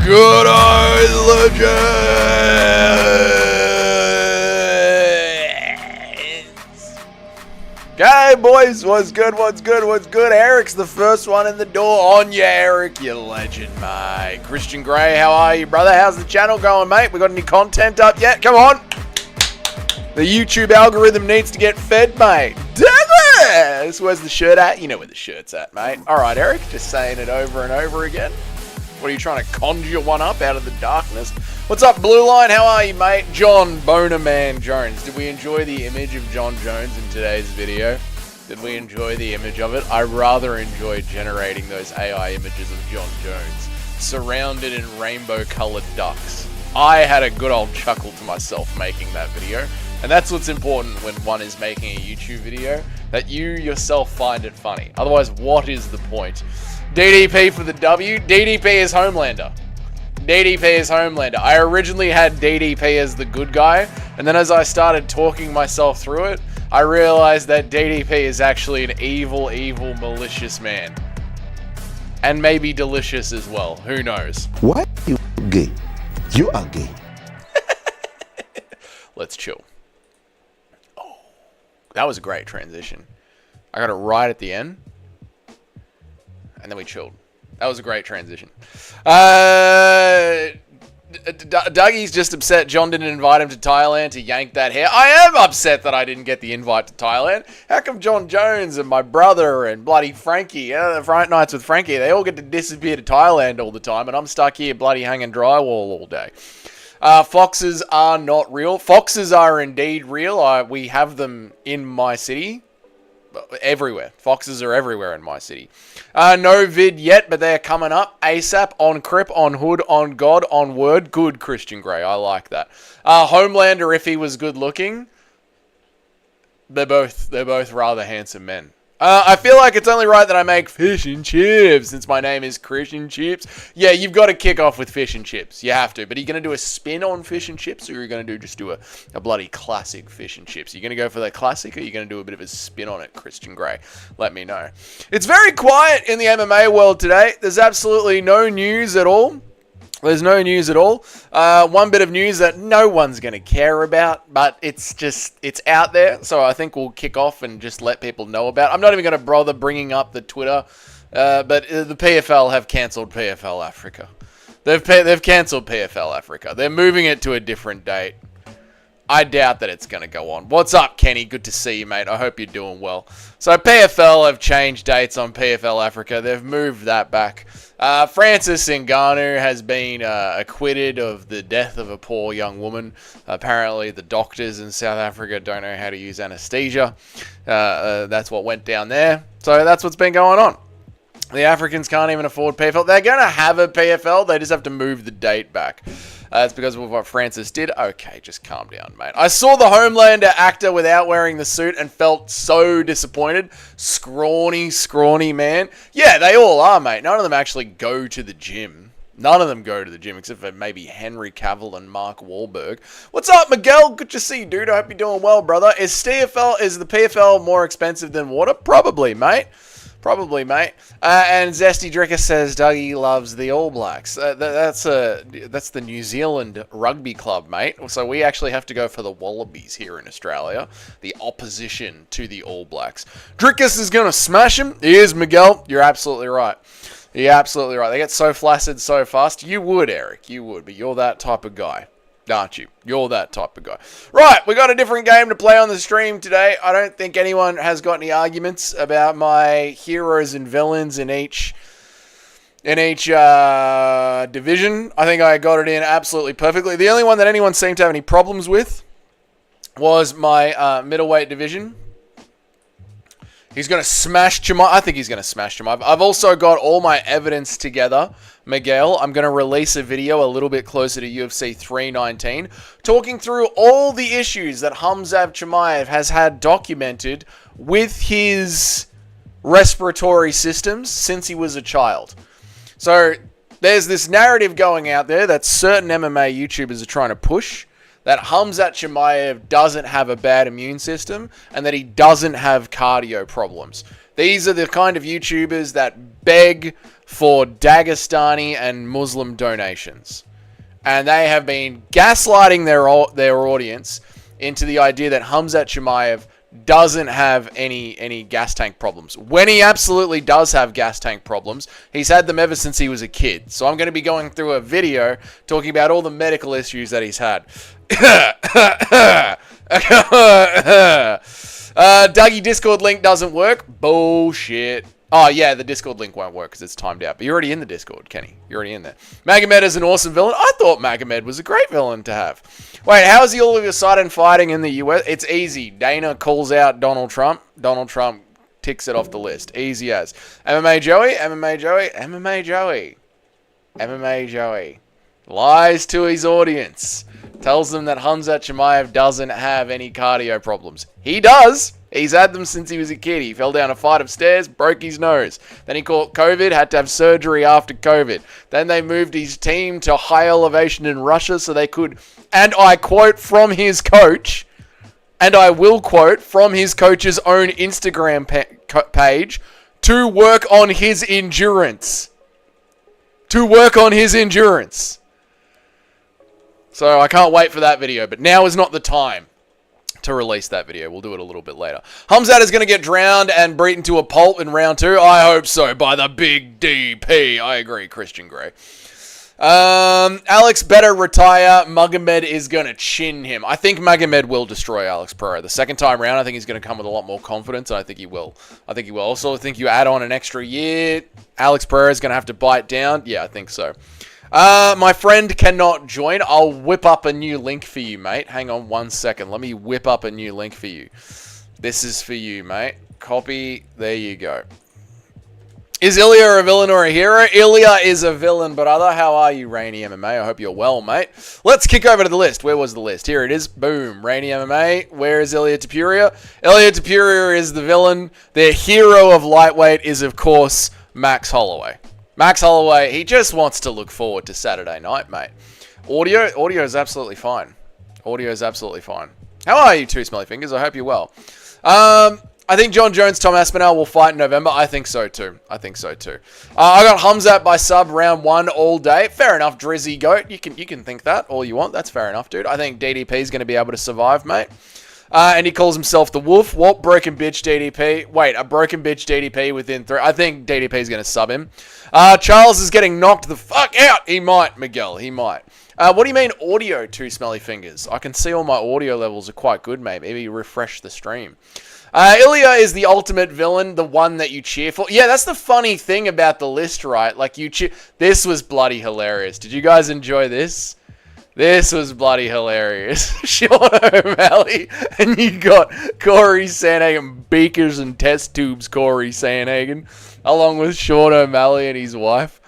Good old legends. Okay, boys, what's good? Eric's the first one in the door. On you, Eric, you legend, mate. Christian Grey, how are you, brother? How's the channel going, mate? We got any content up yet? Come on. The YouTube algorithm needs to get fed, mate. Dennis! Where's the shirt at? You know where the shirt's at, mate. All right, Eric, just saying it over and over again. What are you trying to conjure one up out of the darkness? What's up, Blue Line? How are you, mate? John Bonerman Jones. Did we enjoy the image of John Jones in today's video? Did we enjoy the image of it? I rather enjoyed generating those AI images of John Jones surrounded in rainbow-colored ducks. I had a good old chuckle to myself making that video. And that's what's important when one is making a YouTube video, that you yourself find it funny. Otherwise, what is the point? DDP for the W. DDP is Homelander. DDP is Homelander. I originally had DDP as the good guy, and then as I started talking myself through it, I realized that DDP is actually an evil, malicious man. And maybe delicious as well. Who knows? Why are you gay? You are gay. Let's chill. Oh, that was a great transition. I got it right at the end. And then we chilled. That was a great transition. Dougie's just upset John didn't invite him to Thailand to yank that hair. I am upset that I didn't get the invite to Thailand. How come John Jones and my brother and bloody Frankie, the Friday Nights with Frankie, they all get to disappear to Thailand all the time, and I'm stuck here bloody hanging drywall all day. Foxes are not real. Foxes are indeed real. We have them in my city. Everywhere. Foxes are everywhere in my city. No vid yet, but they're coming up ASAP on Crip, on Hood, on God, on Word. Good, Christian Grey. I like that. Homelander, if he was good looking, they're both rather handsome men. I feel like it's only right that I make fish and chips since my name is Christian Chips. Yeah, you've got to kick off with fish and chips. You have to. But are you going to do a spin on fish and chips, or are you going to just do a bloody classic fish and chips? Are you going to go for the classic, or are you going to do a bit of a spin on it, Christian Grey? Let me know. It's very quiet in the MMA world today. There's absolutely no news at all. There's no news at all. One bit of news that no one's going to care about, but it's out there. So I think we'll kick off and just let people know about it. I'm not even going to bother bringing up the Twitter, but the PFL have cancelled PFL Africa. They've cancelled PFL Africa. They're moving it to a different date. I doubt that it's going to go on. What's up, Kenny? Good to see you, mate. I hope you're doing well. So PFL have changed dates on PFL Africa. They've moved that back. Francis Ngannou has been acquitted of the death of a poor young woman. Apparently, the doctors in South Africa don't know how to use anesthesia. That's what went down there. So that's what's been going on. The Africans can't even afford PFL. They're going to have a PFL. They just have to move the date back. It's because of what Francis did. Okay, just calm down, mate. I saw the Homelander actor without wearing the suit and felt so disappointed. Scrawny man. Yeah, they all are, mate. None of them actually go to the gym. None of them go to the gym, except for maybe Henry Cavill and Mark Wahlberg. What's up, Miguel? Good to see you, dude. I hope you're doing well, brother. Is the PFL more expensive than water? Probably, mate. Probably, mate. And Zesty Dricker says Dougie loves the All Blacks. That's the New Zealand rugby club, mate. So we actually have to go for the Wallabies here in Australia, the opposition to the All Blacks. Drickus is going to smash him. He is, Miguel. You're absolutely right. You're absolutely right. They get so flaccid so fast. You would, Eric. You would, but you're that type of guy. Aren't you? You're that type of guy. Right, we got a different game to play on the stream today. I don't think anyone has got any arguments about my heroes and villains in each division. I think I got it in absolutely perfectly. The only one that anyone seemed to have any problems with was my middleweight division. He's going to smash Chimaev. I think he's going to smash Chimaev. I've also got all my evidence together, Miguel. I'm going to release a video a little bit closer to UFC 319, talking through all the issues that Khamzat Chimaev has had documented with his respiratory systems since he was a child. So there's this narrative going out there that certain MMA YouTubers are trying to push, that Khamzat Chimaev doesn't have a bad immune system and that he doesn't have cardio problems. These are the kind of YouTubers that beg for Dagestani and Muslim donations. And they have been gaslighting their audience into the idea that Khamzat Chimaev doesn't have any gas tank problems, when he absolutely does have gas tank problems. He's had them ever since he was a kid. So I'm going to be going through a video talking about all the medical issues that he's had. Dougie, Discord link doesn't work. Bullshit. Oh, yeah, the Discord link won't work because it's timed out. But you're already in the Discord, Kenny. You're already in there. Magomed is an awesome villain. I thought Magomed was a great villain to have. Wait, how is he all of a sudden fighting in the US? It's easy. Dana calls out Donald Trump. Donald Trump ticks it off the list. Easy as. MMA Joey, MMA Joey, MMA Joey. MMA Joey. Lies to his audience. Tells them that Khamzat Chimaev doesn't have any cardio problems. He does. He's had them since he was a kid. He fell down a flight of stairs, broke his nose. Then he caught COVID, had to have surgery after COVID. Then they moved his team to high elevation in Russia so they could, and I quote from his coach, and I will quote from his coach's own Instagram page, to work on his endurance. To work on his endurance. So I can't wait for that video, but now is not the time to release that video. We'll do it a little bit later. Khamzat is going to get drowned and beaten to a pulp in round 2. I hope so, by the big DP. I agree, Christian Grey. Alex better retire. Magomed is going to chin him. I think Magomed will destroy Alex Pereira. The second time round, I think he's going to come with a lot more confidence, and I think he will. Also, I think you add on an extra year, Alex Pereira is going to have to bite down. Yeah, I think so. My friend cannot join. I'll whip up a new link for you, mate. Hang on 1 second. Let me whip up a new link for you. This is for you, mate. Copy. There you go. Is Ilya a villain or a hero? Ilya is a villain, but other. How are you, Rainy MMA? I hope you're well, mate. Let's kick over to the list. Where was the list? Here it is. Boom. Rainy MMA. Where is Ilya Tapuria? Ilya Tapuria is the villain. The hero of lightweight is, of course, Max Holloway. Max Holloway, he just wants to look forward to Saturday night, mate. Audio is absolutely fine. Audio is absolutely fine. How are you, Two Smelly Fingers? I hope you're well. I think John Jones, Tom Aspinall will fight in November. I think so too. I got Khamzat by sub round 1 all day. Fair enough, Drizzy Goat. You can think that all you want. That's fair enough, dude. I think DDP is going to be able to survive, mate. And he calls himself the Wolf. What? Broken bitch DDP. Wait, a broken bitch DDP within 3. I think DDP is going to sub him. Charles is getting knocked the fuck out. He might, Miguel. He might. What do you mean audio, Two Smelly Fingers? I can see all my audio levels are quite good, mate. Maybe refresh the stream. Ilya is the ultimate villain, the one that you cheer for. Yeah, that's the funny thing about the list, right? Like, you cheer. This was bloody hilarious. Did you guys enjoy this? This was bloody hilarious. Sean O'Malley, and you got Corey Sandhagen, beakers and test tubes Corey Sandhagen, along with Sean O'Malley and his wife.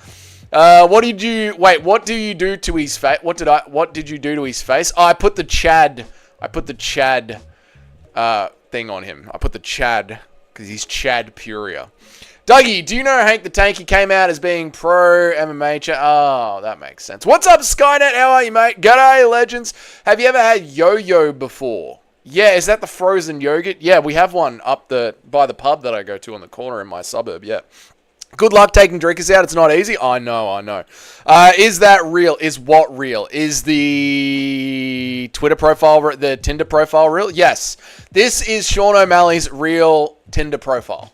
What do you do to his face? What did you do to his face? Oh, I put the Chad thing on him. I put the Chad, because he's Chad Puria. Dougie, do you know Hank the Tanky came out as being pro MMA? Oh, that makes sense. What's up, Skynet? How are you, mate? G'day, legends. Have you ever had yo-yo before? Yeah, is that the frozen yogurt? Yeah, we have one up by the pub that I go to on the corner in my suburb, yeah. Good luck taking drinkers out. It's not easy. I know. Is that real? Is what real? Is the Twitter profile, the Tinder profile real? Yes. This is Sean O'Malley's real Tinder profile.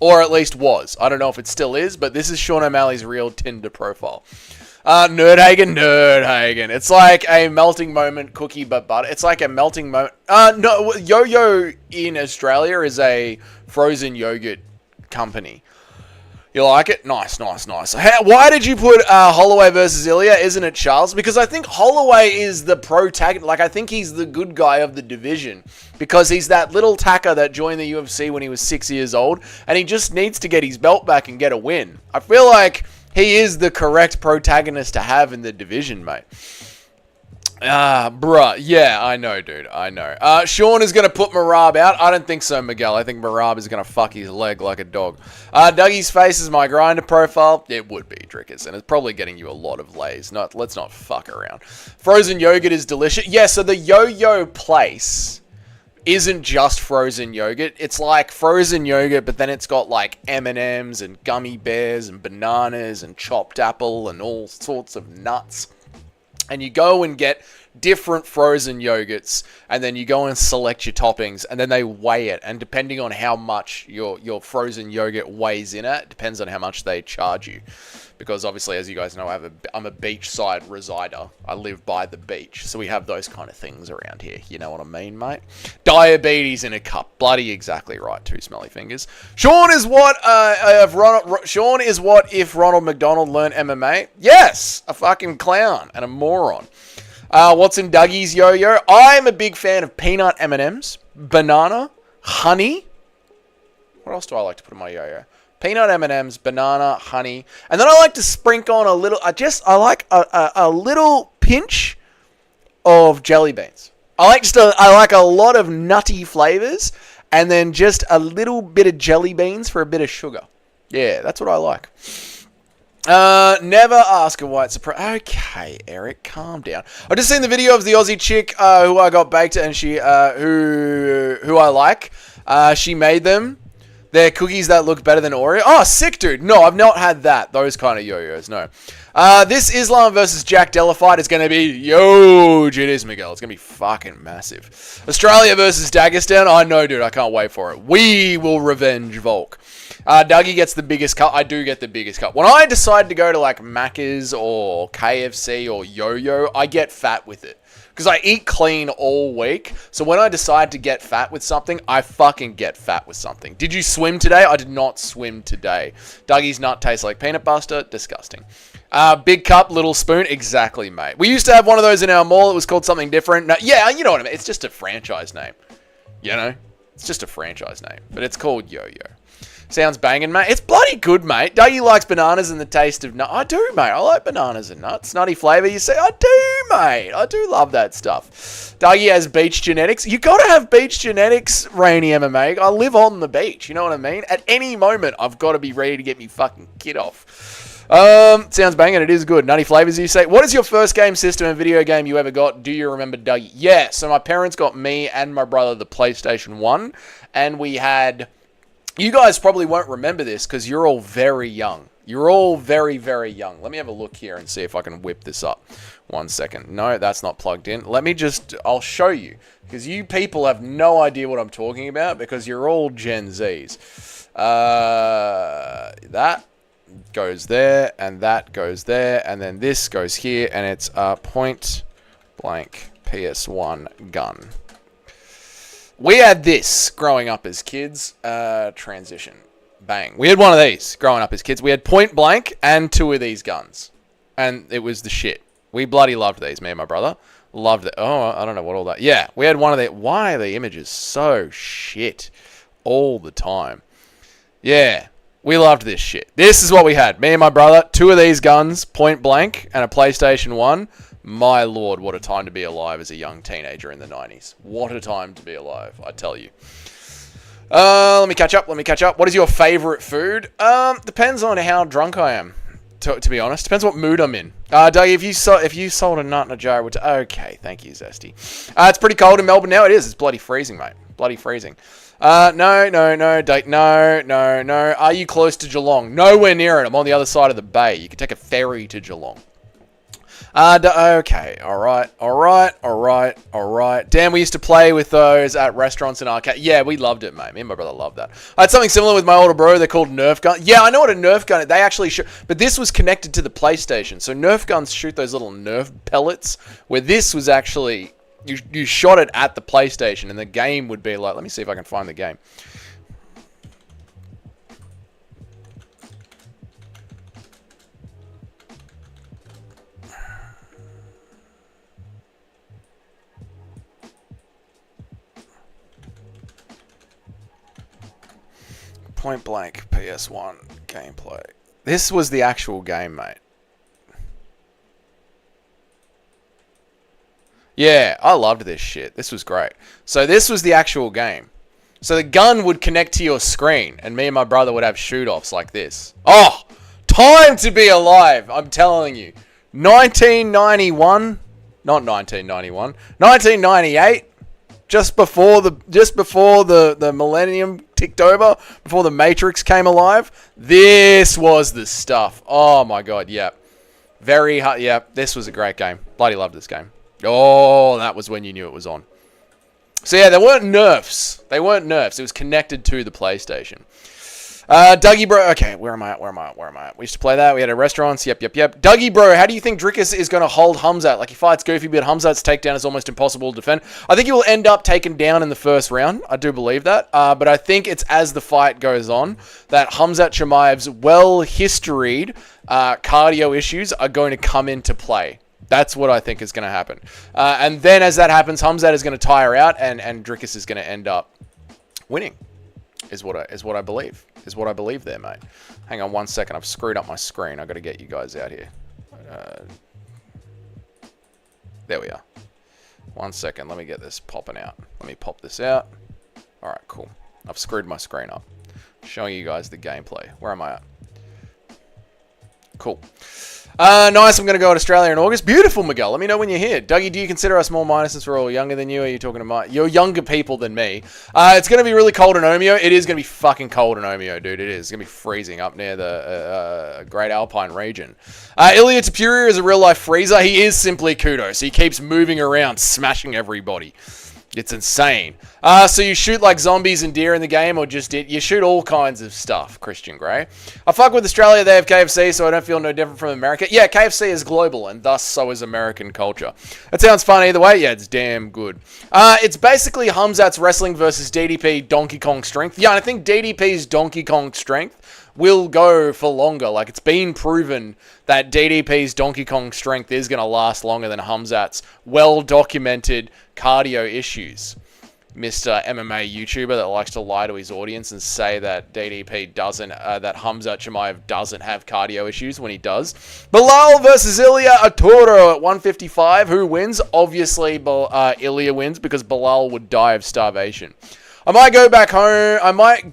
Or at least was. I don't know if it still is, but this is Sean O'Malley's real Tinder profile. Nerdhagen. It's like a melting moment cookie but butter. It's like a melting moment. No, Yo-Yo in Australia is a frozen yogurt company. You like it? Nice. Why did you put Holloway versus Ilya? Isn't it Charles? Because I think Holloway is the protagonist. Like, I think he's the good guy of the division. Because he's that little tacker that joined the UFC when he was 6 years old. And he just needs to get his belt back and get a win. I feel like he is the correct protagonist to have in the division, mate. Bruh. Yeah, I know, dude. I know. Sean is going to put Marab out. I don't think so, Miguel. I think Marab is going to fuck his leg like a dog. Dougie's face is my grinder profile. It would be, Drickers, and it's probably getting you a lot of lays. Let's not fuck around. Frozen yogurt is delicious. Yeah, so the yo-yo place isn't just frozen yogurt. It's like frozen yogurt, but then it's got like M&Ms and gummy bears and bananas and chopped apple and all sorts of nuts. And you go and get different frozen yogurts, and then you go and select your toppings, and then they weigh it. And depending on how much your frozen yogurt weighs in it, depends on how much they charge you. Because obviously, as you guys know, I'm a beachside resider. I live by the beach, so we have those kind of things around here. You know what I mean, mate? Diabetes in a cup. Bloody exactly right. Two smelly fingers. Sean is what if Ronald McDonald learned MMA? Yes, a fucking clown and a moron. What's in Dougie's yo-yo? I'm a big fan of peanut M&Ms, banana, honey. What else do I like to put in my yo-yo? Peanut M&Ms, banana, honey, and then I like to sprinkle on a little. I like a little pinch of jelly beans. I like a lot of nutty flavors, and then just a little bit of jelly beans for a bit of sugar. Yeah, that's what I like. Never ask a white surprise. Okay, Eric, calm down. I just seen the video of the Aussie chick who I got baked, and she who I like. She made them. They're cookies that look better than Oreo. Oh, sick, dude. No, I've not had that. Those kind of yo-yos, no. This Islam versus Jack Della fight is going to be huge. It is, Miguel. It's going to be fucking massive. Australia versus Dagestan. I know, dude. I can't wait for it. We will revenge Volk. Dougie gets the biggest cut. I do get the biggest cut. When I decide to go to like Macca's or KFC or Yo-Yo, I get fat with it. Because I eat clean all week. So when I decide to get fat with something, I fucking get fat with something. Did you swim today? I did not swim today. Dougie's nut tastes like peanut butter. Disgusting. Big cup, little spoon. Exactly, mate. We used to have one of those in our mall. It was called something different. No, yeah, you know what I mean. It's just a franchise name. You know? It's just a franchise name. But it's called Yo-Yo. Sounds banging, mate. It's bloody good, mate. Dougie likes bananas and the taste of nuts. I do, mate. I like bananas and nuts. Nutty flavour, you say? I do, mate. I do love that stuff. Dougie has beach genetics. You got to have beach genetics, Rainy MMA. I live on the beach. You know what I mean? At any moment, I've got to be ready to get me fucking kid off. Sounds banging. It is good. Nutty flavours, you say? What is your first game system and video game you ever got? Do you remember, Dougie? Yeah. So my parents got me and my brother the PlayStation 1. And we had... You guys probably won't remember this because you're all very young. You're all very, very young. Let me have a look here and see if I can whip this up. 1 second. No, that's not plugged in. I'll show you. Because you people have no idea what I'm talking about because you're all Gen Zs. That goes there, and that goes there, and then this goes here, and it's a point blank PS1 gun. We had this growing up as kids. Transition. Bang. We had one of these growing up as kids. We had point blank and two of these guns. And it was the shit. We bloody loved these, me and my brother. Loved it. Oh, I don't know what all that... Yeah, we had one of the... Why are the images so shit all the time? Yeah, we loved this shit. This is what we had. Me and my brother, two of these guns, point blank, and a PlayStation 1. My lord, what a time to be alive as a young teenager in the 90s. What a time to be alive, I tell you. Let me catch up. What is your favourite food? Depends on how drunk I am, to be honest. Depends what mood I'm in. Doug, if you sold a nut in a jar, okay, thank you, Zesty. It's pretty cold in Melbourne now. It is. It's bloody freezing, mate. Bloody freezing. No, Date. No. Are you close to Geelong? Nowhere near it. I'm on the other side of the bay. You can take a ferry to Geelong. Okay, alright. Damn, we used to play with those at restaurants and arcade. Yeah, we loved it, mate. Me and my brother loved that. I had something similar with my older bro. They're called Nerf guns. Yeah, I know what a Nerf gun is. They actually shoot, but this was connected to the PlayStation. So Nerf guns shoot those little Nerf pellets, where this was actually, you shot it at the PlayStation, and the game would be like, let me see if I can find the game. Point blank PS1 gameplay. This was the actual game, mate. Yeah, I loved this shit. This was great. So this was the actual game. So the gun would connect to your screen, and me and my brother would have shoot-offs like this. Oh, time to be alive, I'm telling you. 1991, not 1991, 1998. just before the millennium ticked over, before the Matrix came alive. This was the stuff. Oh my god, yeah. Very hard. Yeah, this was a great game. Bloody loved this game. Oh, that was when you knew it was on. So yeah, they weren't nerfs. They weren't nerfs. It was connected to the PlayStation. Dougie Bro. Okay, where am I at? We used to play that. We had a restaurants. Yep. Dougie Bro, how do you think Drickus is going to hold Khamzat? Like, he fights Goofy, but Khamzat's takedown is almost impossible to defend. I think he will end up taken down in the first round. I do believe that. But I think it's as the fight goes on that Khamzat Chimaev's well-historied cardio issues are going to come into play. That's what I think is going to happen. And then as that happens, Khamzat is going to tire out, and Drickus is going to end up winning. Is what I believe. Is what I believe there, mate. Hang on 1 second. I've screwed up my screen. I've got to get you guys out here. There we are. 1 second. Let me get this popping out. Let me pop this out. All right, cool. I've screwed my screen up. Showing you guys the gameplay. Where am I at? Cool. Nice, I'm going to go to Australia in August. Beautiful, Miguel. Let me know when you're here. Dougie, do you consider us more minus since we're all younger than you? Or are you talking to you're younger people than me? It's going to be really cold in Omeo. It is going to be fucking cold in Omeo, dude. It is. It's going to be freezing up near the Great Alpine region. Ilya Tapuria is a real-life freezer. He is simply kudos. He keeps moving around, smashing everybody. It's insane. So you shoot like zombies and deer in the game, or just you shoot all kinds of stuff, Christian Grey. I fuck with Australia, they have KFC, so I don't feel no different from America. Yeah, KFC is global, and thus so is American culture. It sounds fun either way. Yeah, it's damn good. It's basically Khamzat's wrestling versus DDP Donkey Kong strength. Yeah, and I think DDP's Donkey Kong strength will go for longer. Like, it's been proven that DDP's Donkey Kong strength is going to last longer than Khamzat's well-documented cardio issues. Mr. MMA YouTuber that likes to lie to his audience and say that DDP doesn't, that Khamzat Chimaev doesn't have cardio issues when he does. Bilal versus Ilya Arturo at 155. Who wins? Obviously, Ilya wins because Bilal would die of starvation. I might go back home. I might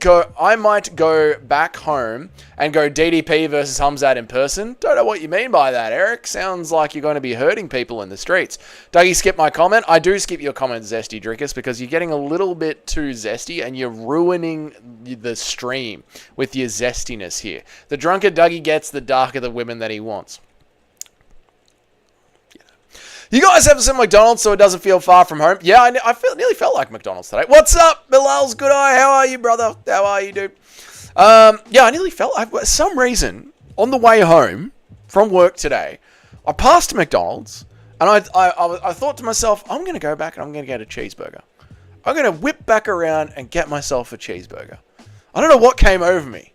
go back home and go DDP versus Khamzat in person. Don't know what you mean by that, Eric. Sounds like you're going to be hurting people in the streets. Dougie, skip my comment. I do skip your comment, Zesty Drickus, because you're getting a little bit too zesty and you're ruining the stream with your zestiness here. The drunker Dougie gets, the darker the women that he wants. You guys have some McDonald's so it doesn't feel far from home. Yeah, I nearly felt like McDonald's today. What's up, Bilal's good eye? How are you, brother? How are you, dude? Yeah, I nearly felt... For some reason, on the way home from work today, I passed McDonald's, and I thought to myself, I'm going to go back and I'm going to get a cheeseburger. I'm going to whip back around and get myself a cheeseburger. I don't know what came over me,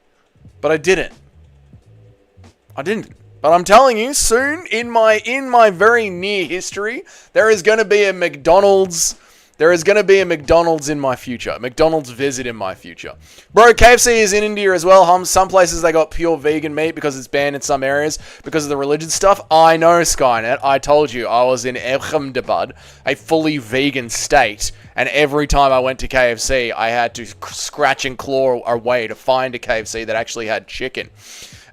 but I didn't. But I'm telling you, soon, in my very near history, there is going to be a McDonald's. There is going to be a McDonald's in my future. A McDonald's visit in my future. Bro, KFC is in India as well. Some places they got pure vegan meat because it's banned in some areas because of the religion stuff. I know, Skynet. I told you I was in Ahmedabad, a fully vegan state. And every time I went to KFC, I had to scratch and claw away to find a KFC that actually had chicken.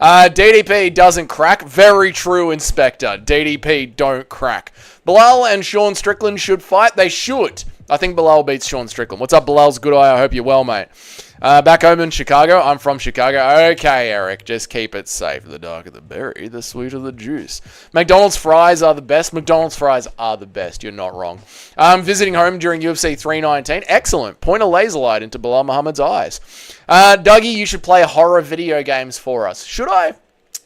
DDP doesn't crack. Very true, Inspector. DDP don't crack. Bilal and Sean Strickland should fight. They should. I think Bilal beats Sean Strickland. What's up, Bilal's good eye? I hope you're well, mate. Back home in Chicago. I'm from Chicago. Okay, Eric. Just keep it safe. The darker the berry, the sweeter the juice. McDonald's fries are the best. McDonald's fries are the best. You're not wrong. I'm visiting home during UFC 319. Excellent. Point a laser light into Bilal Muhammad's eyes. Dougie, you should play horror video games for us. Should I?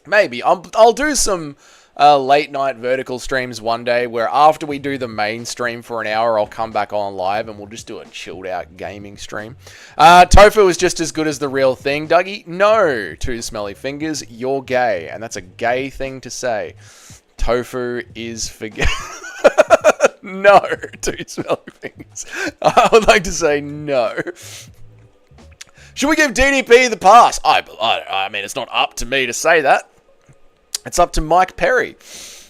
Maybe. I'll do some late night vertical streams one day where after we do the main stream for an hour, I'll come back on live and we'll just do a chilled out gaming stream. Tofu is just as good as the real thing. Dougie, no. Two smelly fingers, you're gay. And that's a gay thing to say. Tofu is for gay. No, two smelly fingers. I would like to say no. Should we give DDP the pass? I mean, it's not up to me to say that. It's up to Mike Perry.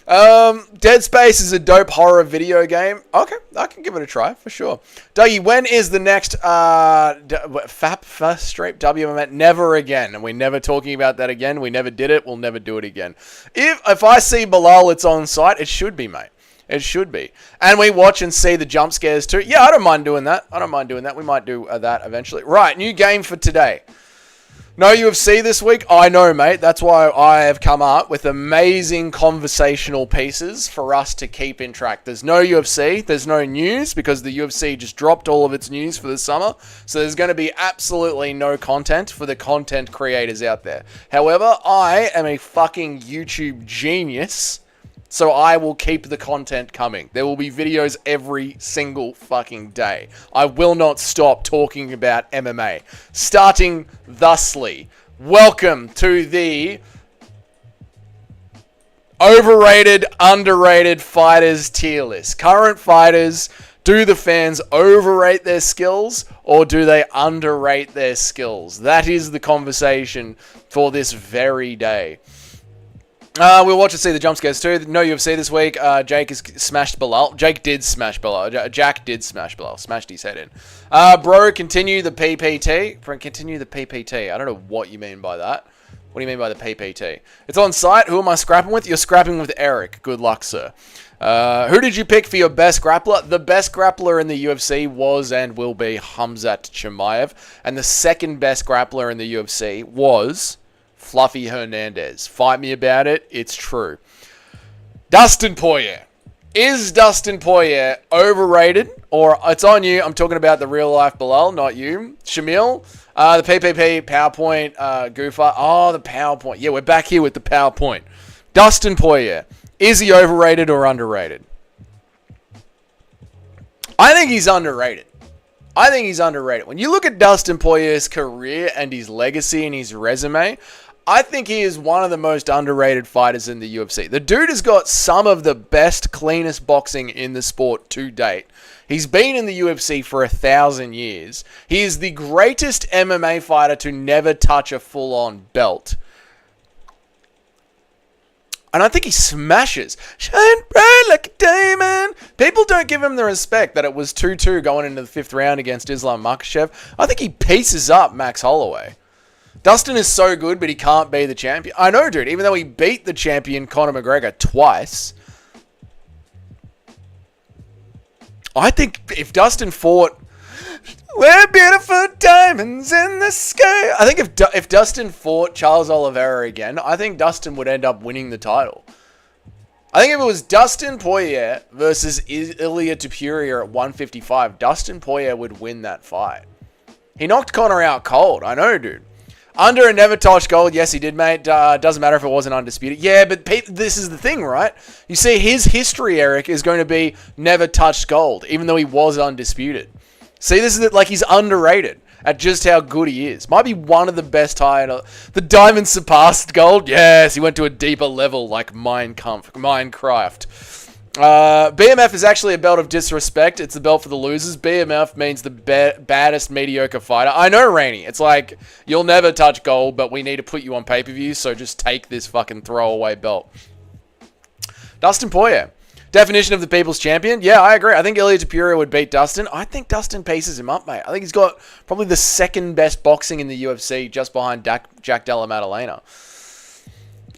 Dead Space is a dope horror video game. Okay, I can give it a try, for sure. Dougie, when is the next FAP first straight WM? Never again. And we're never talking about that again. We never did it. We'll never do it again. If I see Bilal, it's on site. It should be, mate. It should be. And we watch and see the jump scares too. Yeah, I don't mind doing that. We might do that eventually. Right, new game for today. No UFC this week? I know, mate. That's why I have come up with amazing conversational pieces for us to keep in track. There's no UFC. There's no news because the UFC just dropped all of its news for the summer. So there's going to be absolutely no content for the content creators out there. However, I am a fucking YouTube genius. So I will keep the content coming. There will be videos every single fucking day. I will not stop talking about MMA. Starting thusly. Welcome to the overrated, underrated fighters tier list. Current fighters, do the fans overrate their skills or do they underrate their skills? That is the conversation for this very day. We'll watch and see the jump scares too. No UFC this week. Jake has smashed Bilal. Jack did smash Bilal. Smashed his head in. Bro, continue the PPT. Continue the PPT. I don't know what you mean by that. What do you mean by the PPT? It's on site. Who am I scrapping with? You're scrapping with Eric. Good luck, sir. Who did you pick for your best grappler? The best grappler in the UFC was and will be Khamzat Chimaev. And the second best grappler in the UFC was Fluffy Hernandez. Fight me about it. It's true. Dustin Poirier. Is Dustin Poirier overrated? Or it's on you. I'm talking about the real life Bilal, not you. Shamil. The PPP PowerPoint goofer. Oh, the PowerPoint. Yeah, we're back here with the PowerPoint. Dustin Poirier. Is he overrated or underrated? I think he's underrated. When you look at Dustin Poirier's career and his legacy and his resume, I think he is one of the most underrated fighters in the UFC. The dude has got some of the best, cleanest boxing in the sport to date. He's been in the UFC for 1,000 years. He is the greatest MMA fighter to never touch a full-on belt. And I think he smashes. Shine bright like a diamond. People don't give him the respect that it was 2-2 going into the 5th round against Islam Makhachev. I think he pieces up Max Holloway. Dustin is so good, but he can't be the champion. I know, dude. Even though he beat the champion, Conor McGregor, twice. I think if Dustin fought... We're beautiful diamonds in the sky. I think if Dustin fought Charles Oliveira again, I think Dustin would end up winning the title. I think if it was Dustin Poirier versus Ilia Topuria at 155, Dustin Poirier would win that fight. He knocked Conor out cold. I know, dude. Under and never touched gold. Yes, he did, mate. Doesn't matter if it wasn't undisputed. Yeah, but this is the thing, right? You see, his history, Eric, is going to be never touched gold, even though he was undisputed. See, this is it, like he's underrated at just how good he is. Might be one of the best high. The diamond surpassed gold. Yes, he went to a deeper level like Minecraft. BMF is actually a belt of disrespect. It's the belt for the losers. BMF means the baddest mediocre fighter. I know, Rainey. It's like, you'll never touch gold, but we need to put you on pay-per-view, so just take this fucking throwaway belt. Dustin Poirier. Definition of the people's champion? Yeah, I agree. I think Ilia Topuria would beat Dustin. I think Dustin pieces him up, mate. I think he's got probably the second best boxing in the UFC, just behind Jack Della Maddalena.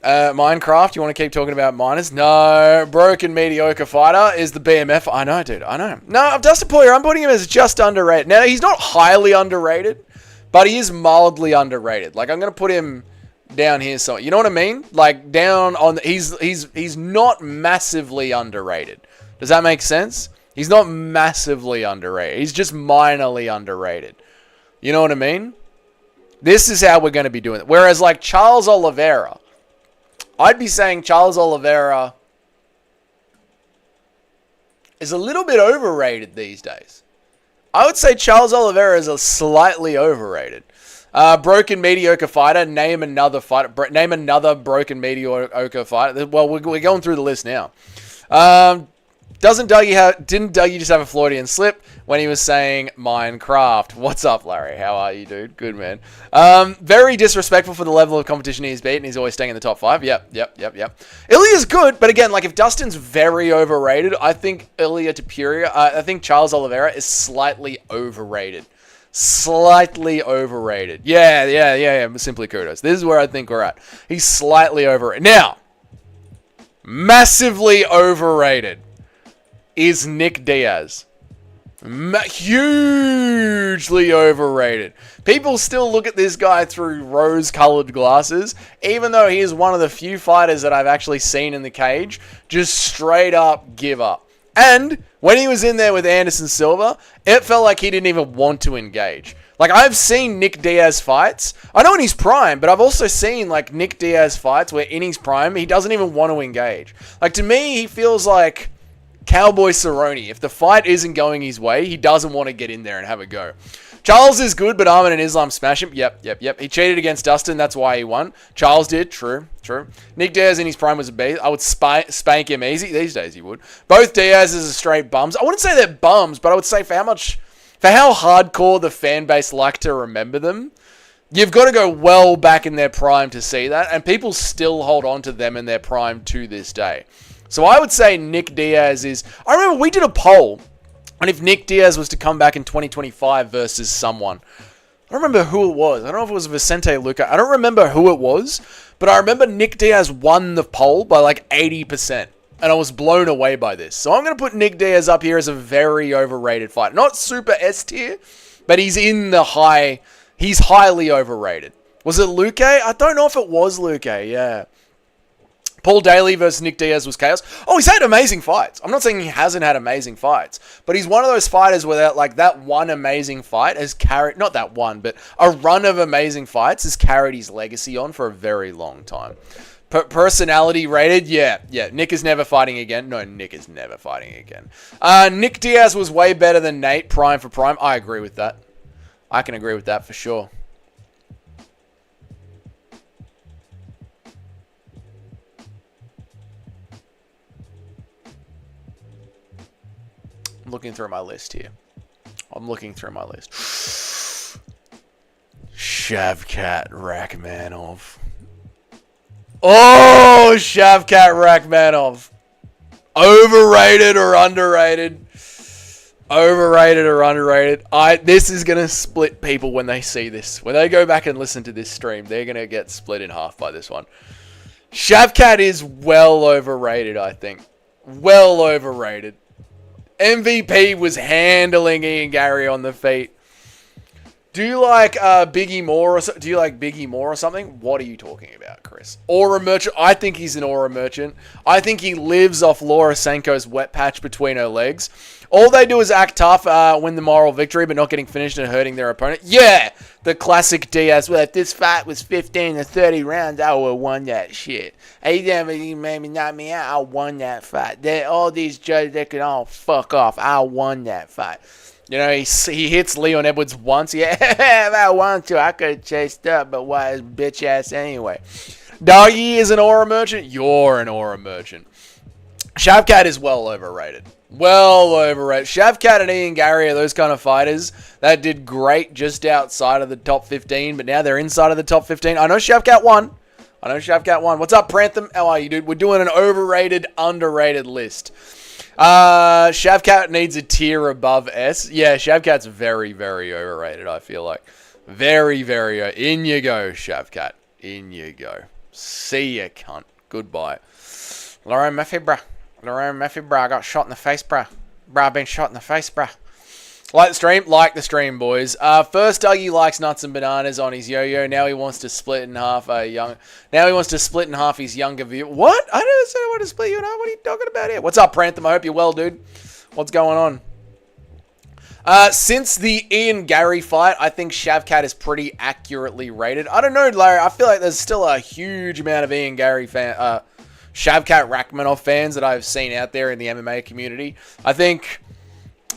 Minecraft, you want to keep talking about miners? No. Broken mediocre fighter is the BMF. I know, dude. I know. No, Dustin Poirier, I'm putting him as just underrated. Now, he's not highly underrated, but he is mildly underrated. Like, I'm going to put him down here somewhere. You know what I mean? Like, down on... He's not massively underrated. Does that make sense? He's not massively underrated. He's just minorly underrated. You know what I mean? This is how we're going to be doing it. Whereas, like, Charles Oliveira... I'd be saying Charles Oliveira is a little bit overrated these days. I would say Charles Oliveira is a slightly overrated. Broken mediocre fighter. Name another fighter. Name another broken mediocre fighter. Well, we're going through the list now. Didn't Dougie just have a Freudian slip when he was saying Minecraft? What's up, Larry? How are you, dude? Good, man. Very disrespectful for the level of competition he's beaten. He's always staying in the top 5. Yep. Ilia's good, but again, like if Dustin's very overrated, I think Ilia Topuria, I think Charles Oliveira is slightly overrated. Slightly overrated. Yeah. Simply kudos. This is where I think we're at. He's slightly overrated. Now, massively overrated. is Nick Diaz. Hugely overrated. People still look at this guy through rose-colored glasses, even though he is one of the few fighters that I've actually seen in the cage just straight up give up. And when he was in there with Anderson Silva, it felt like he didn't even want to engage. Like, I've seen Nick Diaz fights. I know in his prime, but I've also seen, like, Nick Diaz fights where in his prime, he doesn't even want to engage. Like, to me, he feels like Cowboy Cerrone. If the fight isn't going his way, he doesn't want to get in there and have a go. Charles is good, but Ahmed and Islam smash him. Yep. He cheated against Dustin. That's why he won. Charles did. True. Nick Diaz in his prime was a beast. I would spank him easy. These days he would. Both Diaz's are straight bums. I wouldn't say they're bums, but I would say for how hardcore the fan base like to remember them, you've got to go well back in their prime to see that, and people still hold on to them in their prime to this day. So I would say Nick Diaz is... I remember we did a poll, and if Nick Diaz was to come back in 2025 versus someone, I don't remember who it was. I don't know if it was Vicente Luque. I don't remember who it was, but I remember Nick Diaz won the poll by like 80%, and I was blown away by this. So I'm going to put Nick Diaz up here as a very overrated fighter. Not super S tier, but he's in the high... He's highly overrated. Was it Luque? I don't know if it was Luque, yeah. Paul Daly versus Nick Diaz was chaos. Oh, he's had amazing fights. I'm not saying he hasn't had amazing fights, but he's one of those fighters where that one amazing fight has carried, not that one, but a run of amazing fights has carried his legacy on for a very long time. Personality rated, yeah. Nick is never fighting again. No, Nick is never fighting again. Nick Diaz was way better than Nate, prime for prime. I agree with that. I can agree with that for sure. I'm looking through my list here. Shavkat Rakhmonov. Oh, Shavkat Rakhmonov. Overrated or underrated? Overrated or underrated? This is going to split people when they see this. When they go back and listen to this stream, they're going to get split in half by this one. Shavkat is well overrated, I think. Well overrated. MVP was handling Ian Gary on the feet. Do you like Biggie Moore? Do you like Biggie Moore or something? What are you talking about, Chris? Aura Merchant? I think he's an Aura Merchant. I think he lives off Laura Senko's wet patch between her legs. All they do is act tough, win the moral victory, but not getting finished and hurting their opponent. Yeah, the classic Diaz. Well, if this fight was 15 to 30 rounds, I would have won that shit. He made me knock me out. I won that fight. All these judges, they could all fuck off. I won that fight. You know, he hits Leon Edwards once. Yeah, if I wanted to, I could have chased up, but why is bitch ass anyway? Doggy is an Aura Merchant. You're an Aura Merchant. Shavkat is well overrated. Well overrated. Shavkat and Ian Gary are those kind of fighters that did great just outside of the top 15, but now they're inside of the top 15. I know Shavkat won. What's up, Prantham? How are you, dude? We're doing an overrated, underrated list. Shavkat needs a tier above S. Yeah, Shavkat's very, very overrated, I feel like. Very, very... In you go, Shavkat. In you go. See ya, cunt. Goodbye. Lauren Murphy, bruh. I got shot in the face, bruh. I've been shot in the face, bruh. Like the stream? Like the stream, boys. First, Dougie likes nuts and bananas on his yo-yo. Now he wants to split in half his younger view. What? I never said I want to split you in half. What are you talking about here? What's up, Prantham? I hope you're well, dude. What's going on? Since the Ian Gary fight, I think Shavkat is pretty accurately rated. I don't know, Larry. I feel like there's still a huge amount of Ian Gary Shavkat Rakhmonov fans that I've seen out there in the MMA community. I think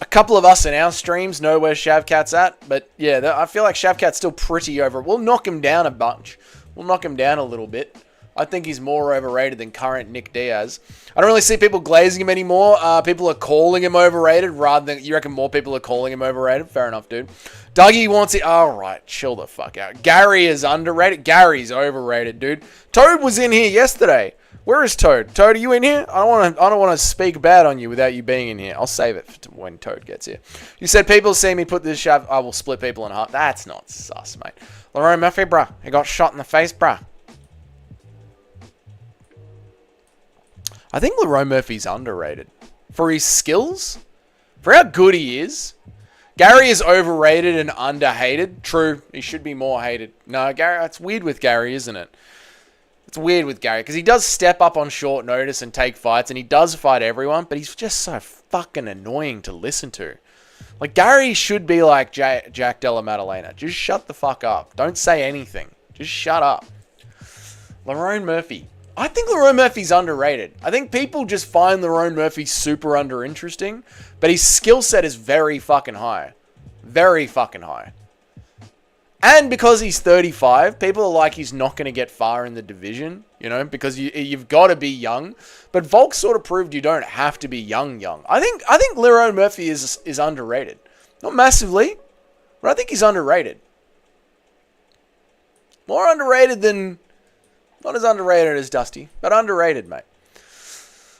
a couple of us in our streams know where Shavkat's at, but yeah, I feel like Shavkat's still pretty over. We'll knock him down a bunch. We'll knock him down a little bit. I think he's more overrated than current Nick Diaz. I don't really see people glazing him anymore. People are calling him overrated rather than... You reckon more people are calling him overrated? Fair enough, dude. Dougie wants it... Alright, chill the fuck out. Gary is underrated. Gary's overrated, dude. Toad was in here yesterday. Where is Toad? Toad, are you in here? I don't want to speak bad on you without you being in here. I'll save it for when Toad gets here. You said people see me put this shav... I will split people in half. That's not sus, mate. Lerone Murphy, bruh. He got shot in the face, bruh. I think Lerone Murphy's underrated. for his skills, for how good he is. Gary is overrated and underhated. True, he should be more hated. No, Gary, it's weird with Gary, isn't it? It's weird with Gary because he does step up on short notice and take fights, and he does fight everyone, but he's just so fucking annoying to listen to. Like, Gary should be like Jack Della Maddalena. Just shut the fuck up. Don't say anything. Just shut up. Lerone Murphy. I think Lerone Murphy's underrated. I think people just find Lerone Murphy super underinteresting, but his skill set is very fucking high. Very fucking high. And because he's 35, people are like he's not going to get far in the division, you know, because you've got to be young. But Volk sort of proved you don't have to be young. I think Lerone Murphy is underrated. Not massively, but I think he's underrated. More underrated than... Not as underrated as Dusty, but underrated, mate.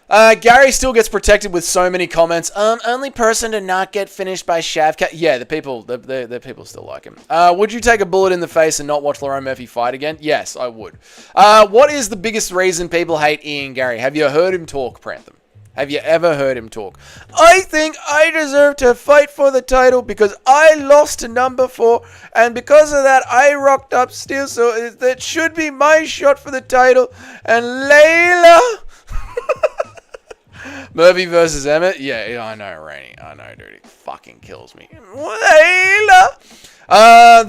Gary still gets protected with so many comments. Only person to not get finished by Shavkat. Yeah, the people still like him. Would you take a bullet in the face and not watch Lerone Murphy fight again? Yes, I would. What is the biggest reason people hate Ian Gary? Have you heard him talk, Prantham? Have you ever heard him talk? I think I deserve to fight for the title because I lost to number 4, and because of that, I rocked up still, so that should be my shot for the title. And Layla... Murphy versus Emmett? Yeah, I know, Rainey. I know, dude. It fucking kills me. Layla!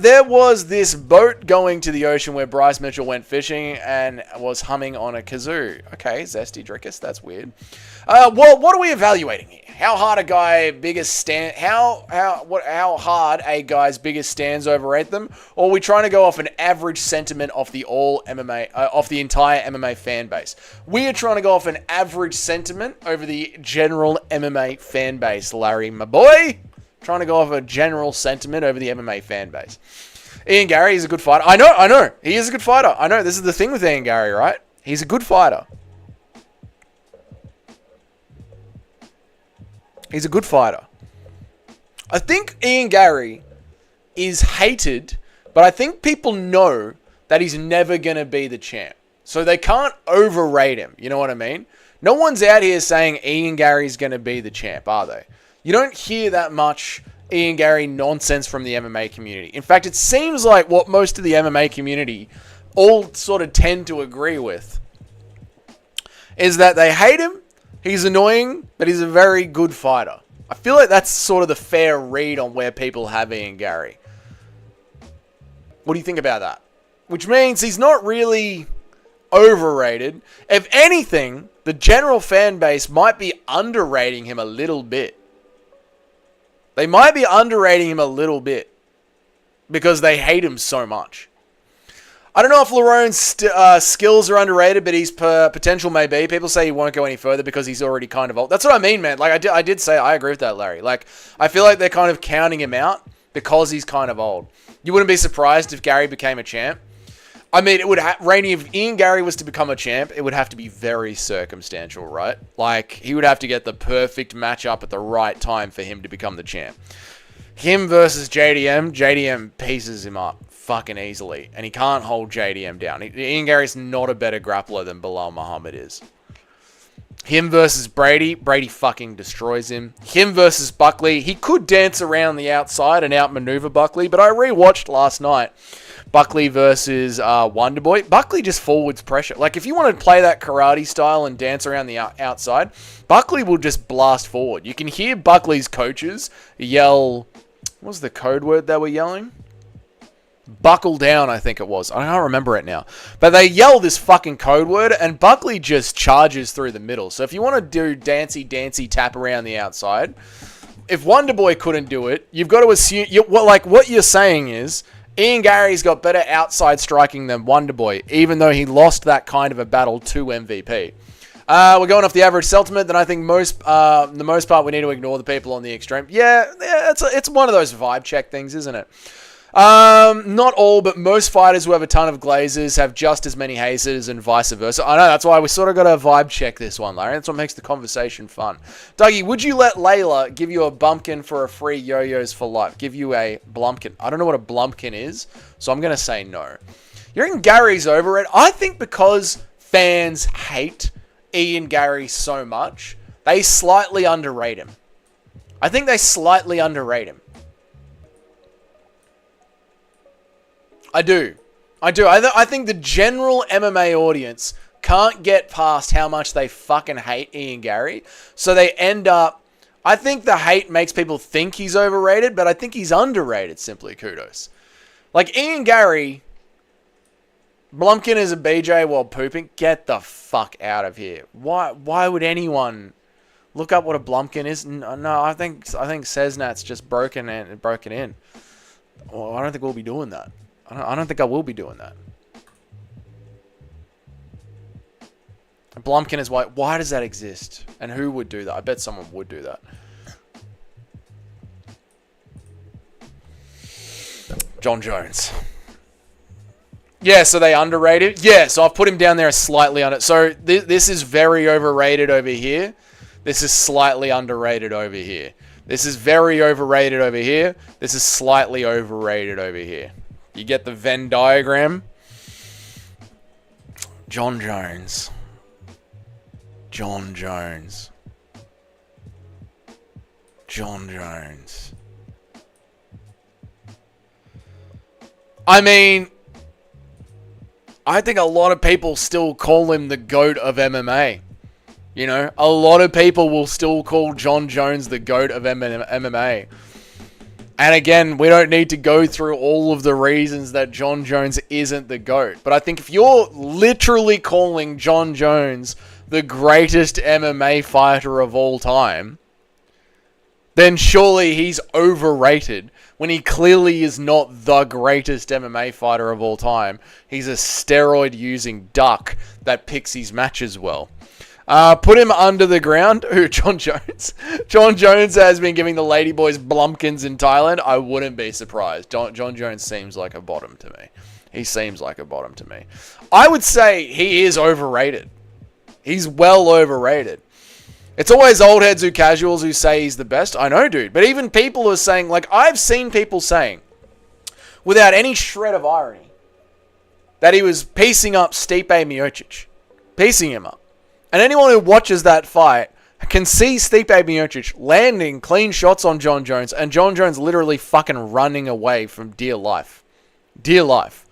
There was this boat going to the ocean where Bryce Mitchell went fishing and was humming on a kazoo. Okay, Zesty Drickus, that's weird. Well, what are we evaluating here? How hard a guy biggest stand? How hard a guy's biggest stands overrate them? Or are we trying to go off an average sentiment of the entire MMA fan base? We are trying to go off an average sentiment over the general MMA fan base, Larry, my boy. Trying to go off a general sentiment over the MMA fan base. Ian Gary is a good fighter. I know. He is a good fighter. I know. This is the thing with Ian Gary, right? He's a good fighter. He's a good fighter. I think Ian Gary is hated, but I think people know that he's never going to be the champ. So they can't overrate him. You know what I mean? No one's out here saying Ian Gary's going to be the champ, are they? You don't hear that much Ian Gary nonsense from the MMA community. In fact, it seems like what most of the MMA community all sort of tend to agree with is that they hate him, he's annoying, but he's a very good fighter. I feel like that's sort of the fair read on where people have Ian Gary. What do you think about that? Which means he's not really overrated. If anything, the general fan base might be underrating him a little bit. They might be underrating him a little bit because they hate him so much. I don't know if Lerone's skills are underrated, but his potential may be. People say he won't go any further because he's already kind of old. That's what I mean, man. Like I did say, I agree with that, Larry. Like I feel like they're kind of counting him out because he's kind of old. You wouldn't be surprised if Gary became a champ. I mean, it would Rainey, if Ian Gary was to become a champ, it would have to be very circumstantial, right? Like, he would have to get the perfect matchup at the right time for him to become the champ. Him versus JDM pieces him up fucking easily, and he can't hold JDM down. Ian Gary's not a better grappler than Bilal Muhammad is. Him versus Brady fucking destroys him. Him versus Buckley, he could dance around the outside and outmaneuver Buckley, but I rewatched last night. Buckley versus Wonderboy. Buckley just forwards pressure. Like, if you want to play that karate style and dance around the outside, Buckley will just blast forward. You can hear Buckley's coaches yell... What was the code word they were yelling? Buckle down, I think it was. I don't remember it now. But they yell this fucking code word, and Buckley just charges through the middle. So if you want to do dancey tap around the outside, if Wonderboy couldn't do it, you've got to assume... what you're saying is... Ian Gary's got better outside striking than Wonderboy, even though he lost that kind of a battle to MVP. We're going off the average sentiment, then I think the most part we need to ignore the people on the extreme. Yeah, it's one of those vibe check things, isn't it? Not all, but most fighters who have a ton of glazers have just as many hazers and vice versa. I know, that's why we sort of got to vibe check this one, Larry. That's what makes the conversation fun. Dougie, would you let Layla give you a bumpkin for a free yo-yos for life? Give you a blumpkin. I don't know what a blumpkin is, so I'm going to say no. You reckon Gary's overrated? I think because fans hate Ian Gary so much, They slightly underrate him. I think they slightly underrate him. I do. I think the general MMA audience can't get past how much they fucking hate Ian Gary. So they end up... I think the hate makes people think he's overrated, but I think he's underrated, simply. Kudos. Like, Ian Gary... Blumpkin is a BJ while pooping. Get the fuck out of here. Why would anyone look up what a Blumpkin is? No, I think Cesnat's just broken in. Well, I don't think we'll be doing that. I don't think I will be doing that. Blumpkin is white. Why does that exist? And who would do that? I bet someone would do that. John Jones. Yeah, so they underrated. Yeah, so I've put him down there as slightly under. So this is very overrated over here. This is slightly underrated over here. This is very overrated over here. This is slightly overrated over here. You get the Venn diagram. John Jones. John Jones. John Jones. I mean... I think a lot of people still call him the GOAT of MMA. You know, a lot of people will still call John Jones the GOAT of MMA. And again, we don't need to go through all of the reasons that John Jones isn't the GOAT. But I think if you're literally calling John Jones the greatest MMA fighter of all time, then surely he's overrated when he clearly is not the greatest MMA fighter of all time. He's a steroid-using duck that picks his matches well. Put him under the ground. Who? John Jones. John Jones has been giving the ladyboys blumpkins in Thailand. I wouldn't be surprised. John Jones seems like a bottom to me. He seems like a bottom to me. I would say he is overrated. He's well overrated. It's always old heads who casuals who say he's the best. I know, dude. But even people are saying, like, I've seen people saying, without any shred of irony, that he was piecing up Stipe Miocic. Piecing him up. And anyone who watches that fight can see Stipe Miocic landing clean shots on John Jones, and John Jones literally fucking running away from dear life. Dear life.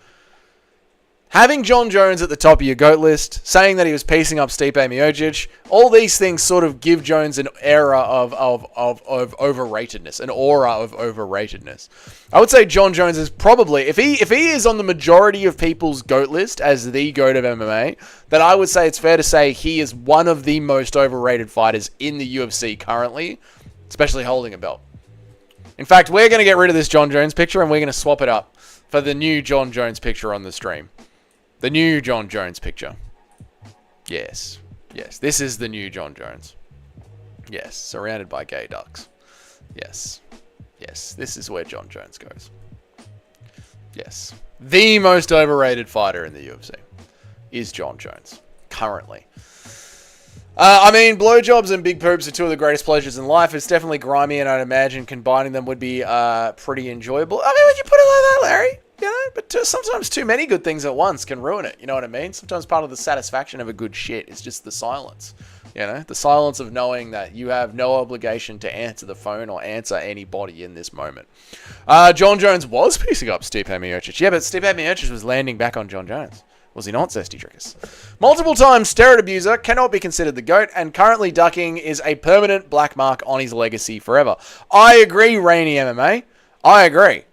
Having John Jones at the top of your GOAT list, saying that he was piecing up Stipe Miocic, all these things sort of give Jones an aura of overratedness, an aura of overratedness. I would say John Jones is probably, if he is on the majority of people's GOAT list as the GOAT of MMA, then I would say it's fair to say he is one of the most overrated fighters in the UFC currently, especially holding a belt. In fact, we're going to get rid of this John Jones picture and we're going to swap it up for the new John Jones picture on the stream. The new John Jones picture. Yes. Yes. This is the new John Jones. Yes. Surrounded by gay ducks. Yes. Yes. This is where John Jones goes. Yes. The most overrated fighter in the UFC is John Jones. Currently. I mean, blowjobs and big poops are two of the greatest pleasures in life. It's definitely grimy, and I'd imagine combining them would be pretty enjoyable. I mean, would you put it like that, Larry? You know, but sometimes too many good things at once can ruin it. You know what I mean? Sometimes part of the satisfaction of a good shit is just the silence. You know, the silence of knowing that you have no obligation to answer the phone or answer anybody in this moment. John Jones was piecing up Stipe Miocic. Yeah, but Stipe Miocic was landing back on John Jones. Was he not, Zesty Trickus? Multiple time steroid abuser, cannot be considered the GOAT, and currently ducking is a permanent black mark on his legacy forever. I agree, Rainy MMA. I agree.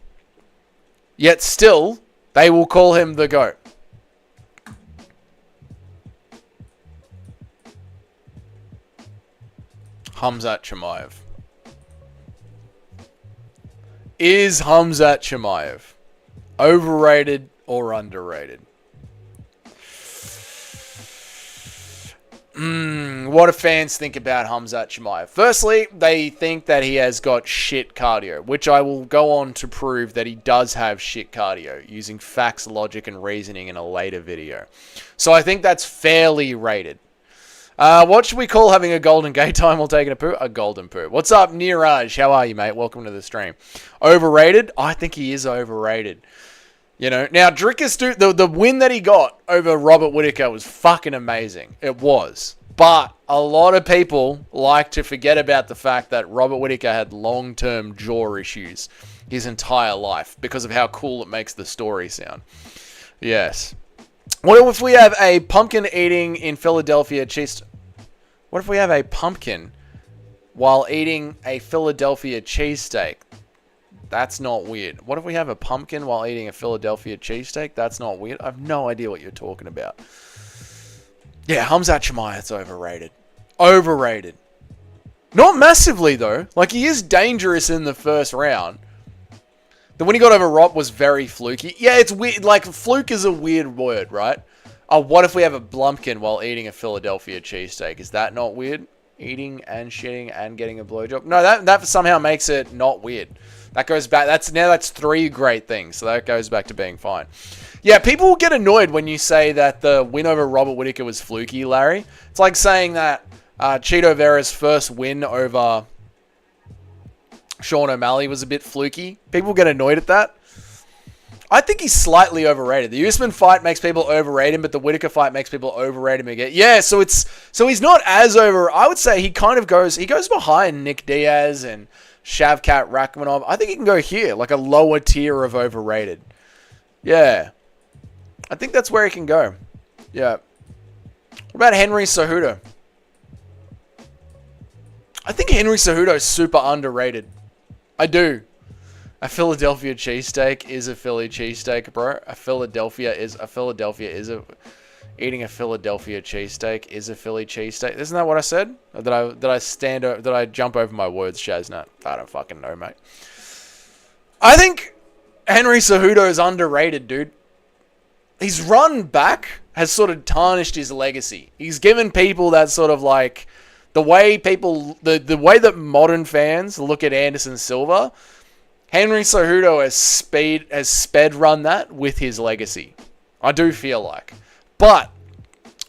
Yet still, they will call him the GOAT. Khamzat Chimaev. Is Khamzat Chimaev overrated or underrated? What do fans think about Khamzat Chimaev? Firstly, they think that he has got shit cardio, which I will go on to prove that he does have shit cardio, using facts, logic, and reasoning in a later video. So I think that's fairly rated. What should we call having a golden gay time while taking a poo? A golden poo. What's up, Niraj? How are you, mate? Welcome to the stream. Overrated? I think he is overrated. You know, now Drickus, the win that he got over Robert Whittaker was fucking amazing. It was. But a lot of people like to forget about the fact that Robert Whittaker had long-term jaw issues his entire life because of how cool it makes the story sound. Yes. What if we have a pumpkin eating in Philadelphia cheese? What if we have a pumpkin while eating a Philadelphia cheesesteak? That's not weird. What if we have a pumpkin while eating a Philadelphia cheesesteak? That's not weird. I have no idea what you're talking about. Yeah, Khamzat Chimaev's overrated. Overrated. Not massively, though. Like, he is dangerous in the first round. The when he got over Rob was very fluky. Yeah, it's weird. Like, fluke is a weird word, right? What if we have a blumpkin while eating a Philadelphia cheesesteak? Is that not weird? Eating and shitting and getting a blowjob? No, that somehow makes it not weird. That goes back. That's 3 great things. So that goes back to being fine. Yeah, people will get annoyed when you say that the win over Robert Whittaker was fluky, Larry. It's like saying that Cheeto Vera's first win over Sean O'Malley was a bit fluky. People get annoyed at that. I think he's slightly overrated. The Usman fight makes people overrate him, but the Whittaker fight makes people overrate him again. Yeah, so he's not as over. I would say he goes behind Nick Diaz and Shavkat Rakhmonov. I think he can go here, like a lower tier of overrated. Yeah. I think that's where he can go. Yeah. What about Henry Cejudo? I think Henry Cejudo is super underrated. I do. A Philadelphia cheesesteak is a Philly cheesesteak, bro. Eating a Philadelphia cheesesteak is a Philly cheesesteak. Isn't that what I said? Or did I jump over my words, Shaznat? I don't fucking know, mate. I think Henry Cejudo is underrated, dude. His run back has sort of tarnished his legacy. He's given people that sort of like the way that modern fans look at Anderson Silva. Henry Cejudo has sped run that with his legacy. I do feel like. But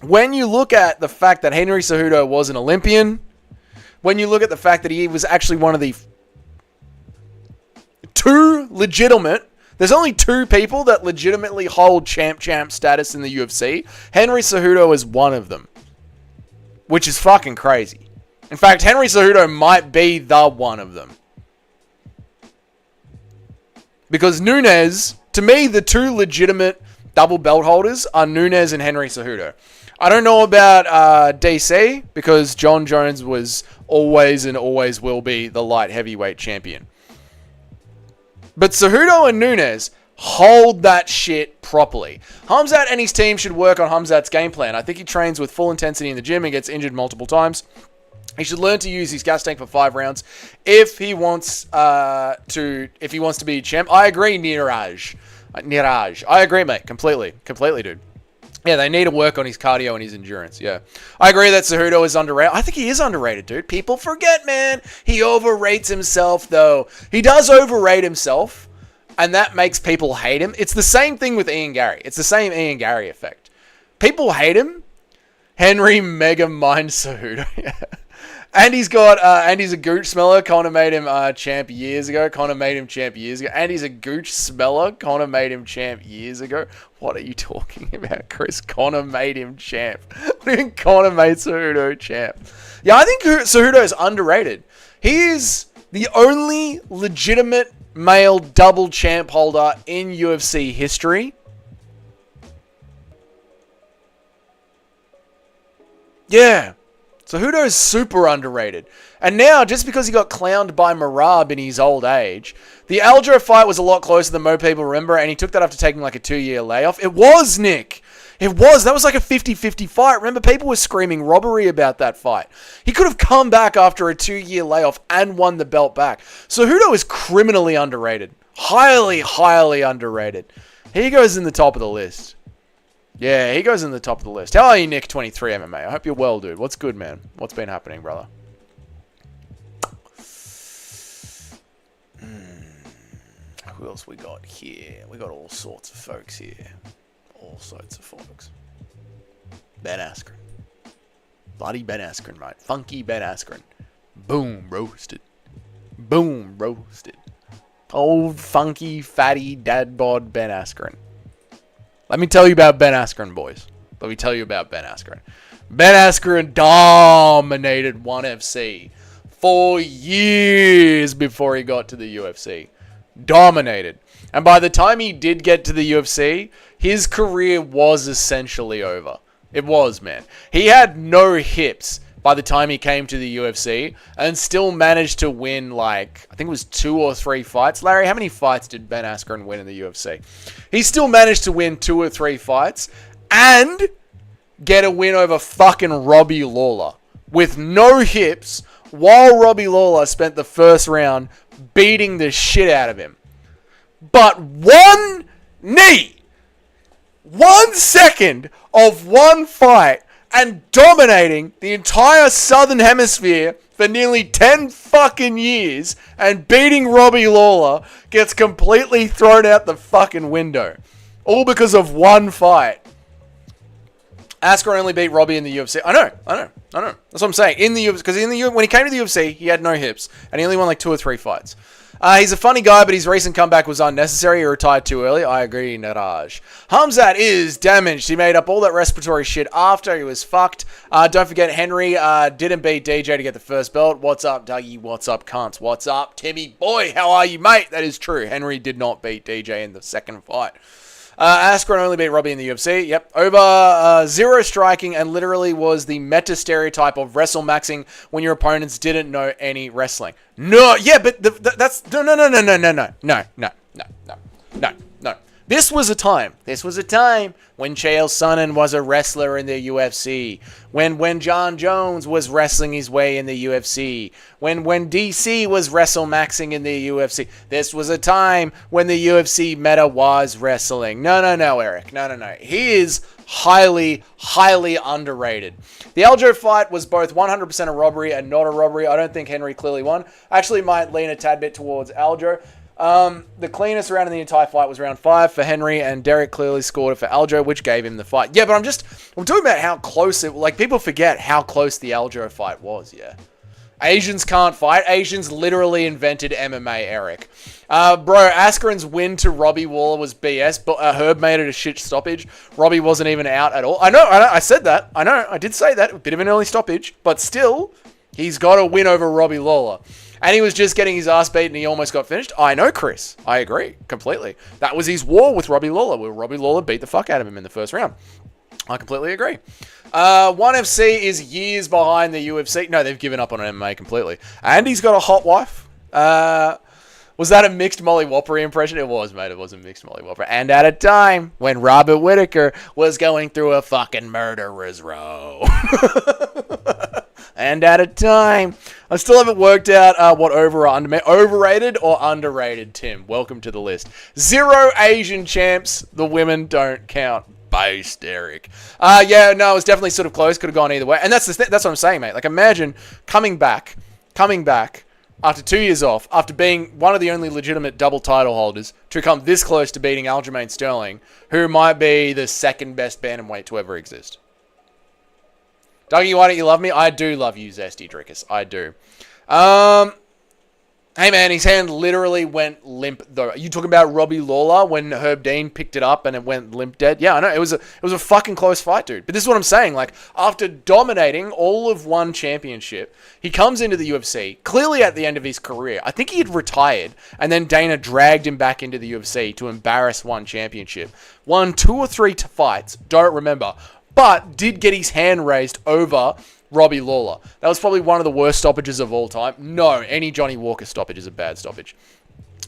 when you look at the fact that Henry Cejudo was an Olympian, when you look at the fact that he was actually one of the 2 legitimate, there's only 2 people that legitimately hold champ status in the UFC. Henry Cejudo is one of them, which is fucking crazy. In fact, Henry Cejudo might be the one of them. Because Nunes, to me, the 2 legitimate double belt holders are Nunes and Henry Cejudo. I don't know about DC, because John Jones was always and always will be the light heavyweight champion. But Cejudo and Nunes hold that shit properly. Khamzat and his team should work on Khamzat's game plan. I think he trains with full intensity in the gym and gets injured multiple times. He should learn to use his gas tank for 5 rounds if he wants to be champ. I agree, Niraj. I agree, mate. Completely, dude. Yeah, they need to work on his cardio and his endurance. Yeah, I agree that Cejudo is underrated. I think he is underrated, dude. People forget, man. He overrates himself, though. He does overrate himself, and that makes people hate him. It's the same thing with Ian Gary. It's the same Ian Gary effect. People hate him. Henry Mega Mind Cejudo. Yeah. And he's a gooch smeller. Connor made him champ years ago. And he's a gooch smeller. Connor made him champ years ago. What are you talking about, Chris? Connor made him champ. What do you mean Connor made Cejudo champ? Yeah, I think Cejudo is underrated. He is the only legitimate male double champ holder in UFC history. Yeah. Cejudo is super underrated. And now, just because he got clowned by Marab in his old age, the Aljo fight was a lot closer than most people remember, and he took that after taking like a 2-year layoff. It was, Nick. It was. That was like a 50-50 fight. Remember, people were screaming robbery about that fight. He could have come back after a 2-year layoff and won the belt back. Cejudo is criminally underrated. Highly, highly underrated. He goes in the top of the list. Yeah, he goes in the top of the list. How are you, Nick? 23 MMA. I hope you're well, dude. What's good, man? What's been happening, brother? Who else we got here? We got all sorts of folks here. All sorts of folks. Ben Askren. Bloody Ben Askren, mate. Funky Ben Askren. Boom, roasted. Boom, roasted. Old, funky, fatty, dad bod Ben Askren. Let me tell you about Ben Askren, boys. Let me tell you about Ben Askren. Ben Askren dominated ONE FC for years before he got to the UFC. Dominated. And by the time he did get to the UFC, his career was essentially over. It was, man. He had no hips by the time he came to the UFC and still managed to win, like, I think it was 2 or 3 fights. Larry, how many fights did Ben Askren win in the UFC? He still managed to win 2 or 3 fights and get a win over fucking Robbie Lawler with no hips, while Robbie Lawler spent the first round beating the shit out of him. But one knee, 1 second of one fight, and dominating the entire Southern Hemisphere for nearly 10 fucking years, and beating Robbie Lawler gets completely thrown out the fucking window. All because of one fight. Askren only beat Robbie in the UFC. I know. That's what I'm saying. In the UFC, because when he came to the UFC, he had no hips, and he only won like 2 or 3 fights. He's a funny guy, but his recent comeback was unnecessary. He retired too early. I agree, Naraj. Khamzat is damaged. He made up all that respiratory shit after he was fucked. Don't forget, Henry didn't beat DJ to get the first belt. What's up, Dougie? What's up, cunts? What's up, Timmy? Boy, how are you, mate? That is true. Henry did not beat DJ in the second fight. Askren only beat Robbie in the UFC. Yep. Over 0 striking and literally was the meta stereotype of wrestle-maxing when your opponents didn't know any wrestling. No, yeah, but that's... No. This was a time when Chael Sonnen was a wrestler in the UFC. When John Jones was wrestling his way in the UFC. When DC was wrestle-maxing in the UFC. This was a time when the UFC meta was wrestling. No, Eric. No. He is highly underrated. The Aljo fight was both 100% a robbery and not a robbery. I don't think Henry clearly won. Actually might lean a tad bit towards Aljo. The cleanest round in the entire fight was round 5 for Henry, and Derek clearly scored it for Aljo, which gave him the fight. Yeah, but I'm talking about how close it, like, people forget how close the Aljo fight was, yeah. Asians can't fight. Asians literally invented MMA, Eric. Bro, Askren's win to Robbie Lawler was BS, but Herb made it a shit stoppage. Robbie wasn't even out at all. I know, I said that. I did say that. A bit of an early stoppage, but still, he's got a win over Robbie Lawler. And he was just getting his ass beat and he almost got finished. I know, Chris. I agree completely. That was his war with Robbie Lawler, where Robbie Lawler beat the fuck out of him in the first round. I completely agree. ONE FC is years behind the UFC. No, they've given up on MMA completely. And he's got a hot wife. Was that a mixed Molly Whopper impression? It was, mate. It was a mixed Molly Whopper. And at a time when Robert Whittaker was going through a fucking murderer's row. And at a time, I still haven't worked out what over or under. Overrated or underrated, Tim? Welcome to the list. 0 Asian champs. The women don't count. Based, Eric. Yeah, no, it was definitely sort of close. Could have gone either way. And that's what I'm saying, mate. Like, imagine coming back after 2 years off, after being one of the only legitimate double title holders, to come this close to beating Aljamain Sterling, who might be the second best bantamweight to ever exist. Dougie, why don't you love me? I do love you, Zesty Drickus. I do. Hey, man, his hand literally went limp, though. You talking about Robbie Lawler when Herb Dean picked it up and it went limp dead? Yeah, I know. It was a fucking close fight, dude. But this is what I'm saying. Like, after dominating all of one championship, he comes into the UFC, clearly at the end of his career. I think he had retired, and then Dana dragged him back into the UFC to embarrass one championship. Won 2 or 3 fights, don't remember, but did get his hand raised over Robbie Lawler. That was probably one of the worst stoppages of all time. No, any Johnny Walker stoppage is a bad stoppage.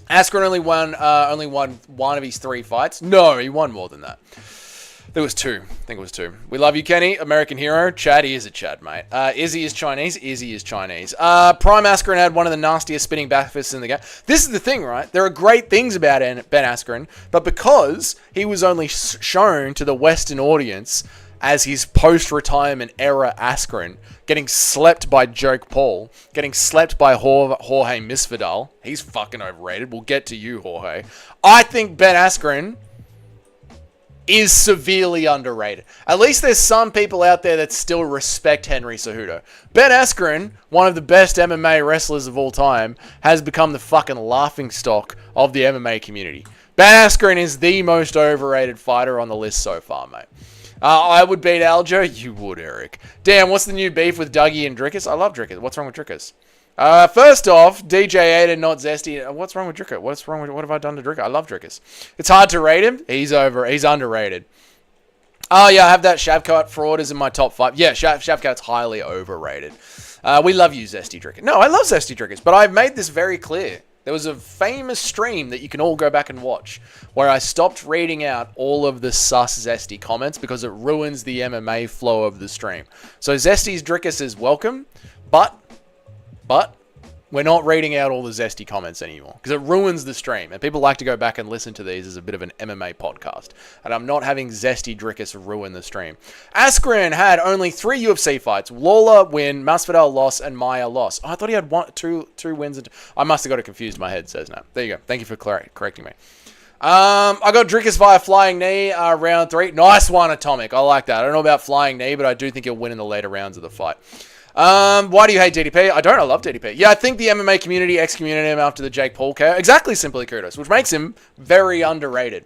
Askren only won one of his 3 fights. No, he won more than that. There was 2. I think it was 2. We love you, Kenny. American hero. Chad, he is a Chad, mate. Izzy is Chinese. Izzy is Chinese. Prime Askren had one of the nastiest spinning back fists in the game. This is the thing, right? There are great things about Ben Askren, but because he was only shown to the Western audience as his post-retirement era Askren, getting slept by Jake Paul, getting slept by Jorge Masvidal. He's fucking overrated. We'll get to you, Jorge. I think Ben Askren is severely underrated. At least there's some people out there that still respect Henry Cejudo. Ben Askren, one of the best MMA wrestlers of all time, has become the fucking laughingstock of the MMA community. Ben Askren is the most overrated fighter on the list so far, mate. I would beat Aljo. You would, Eric. Damn, what's the new beef with Dougie and Drickus? I love Drickus. What's wrong with Drickus? First off, DJ Aiden, not Zesty. What's wrong with Drickus? What have I done to Drickus? I love Drickus. It's hard to rate him. He's underrated. Oh, yeah, I have that Shavkat fraud is in my top 5. Yeah, Shavkat's highly overrated. We love you, Zesty Drickus. No, I love Zesty Drickus, but I've made this very clear. There was a famous stream that you can all go back and watch where I stopped reading out all of the sus Zesty comments because it ruins the MMA flow of the stream. So Zesty's Drickus is welcome, but we're not reading out all the Zesty comments anymore because it ruins the stream. And people like to go back and listen to these as a bit of an MMA podcast. And I'm not having Zesty Drickus ruin the stream. Askren had only 3 UFC fights. Lawler win, Masvidal loss, and Maya loss. Oh, I thought he had two wins. I must have got it confused. My head says no. There you go. Thank you for correcting me. I got Drickus via flying knee round 3. Nice one, Atomic. I like that. I don't know about flying knee, but I do think he'll win in the later rounds of the fight. Why do you hate DDP? I don't. I love DDP. Yeah, I think the MMA community excommunicated him after the Jake Paul KO. Exactly, Simply Kudos, which makes him very underrated.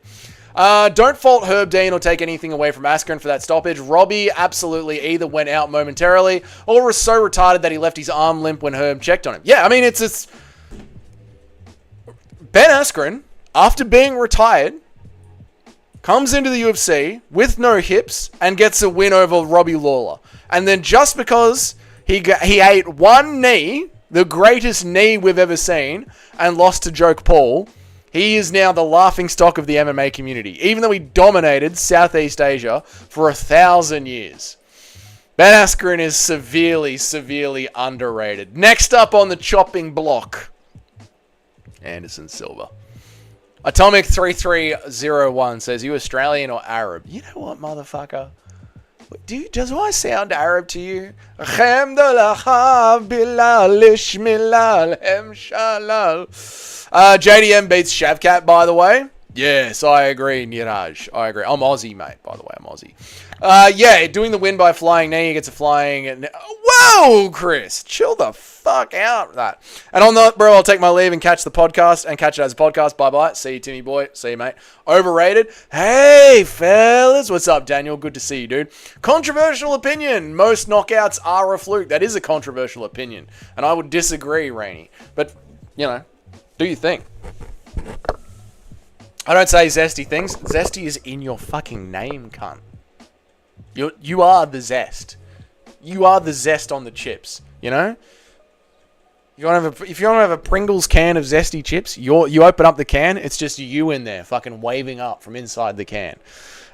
Don't fault Herb Dean or take anything away from Askren for that stoppage. Robbie absolutely either went out momentarily or was so retarded that he left his arm limp when Herb checked on him. Yeah, I mean, it's Ben Askren, after being retired, comes into the UFC with no hips and gets a win over Robbie Lawler. And then just because he ate one knee, the greatest knee we've ever seen, and lost to Jake Paul, he is now the laughingstock of the MMA community, even though he dominated Southeast Asia for 1,000 years. Ben Askren is severely, severely underrated. Next up on the chopping block, Anderson Silva. Atomic3301 says, you Australian or Arab? You know what, motherfucker? Does I sound Arab to you? JDM beats Shavkat, by the way. Yes, I agree, Niraj. I agree. I'm Aussie, mate, by the way. I'm Aussie. Yeah, doing the win by flying knee. He gets a flying... Whoa, Chris. Chill the fuck out with that. And on that, bro, I'll take my leave and catch the podcast and catch it as a podcast. Bye-bye. See you, Timmy boy. See you, mate. Overrated. Hey, fellas. What's up, Daniel? Good to see you, dude. Controversial opinion. Most knockouts are a fluke. That is a controversial opinion. And I would disagree, Rainey. But, you know, do your thing. I don't say zesty things. Zesty is in your fucking name, cunt. You are the zest. You are the zest on the chips, you know? If you want to have a Pringles can of zesty chips, you open up the can, it's just you in there fucking waving up from inside the can.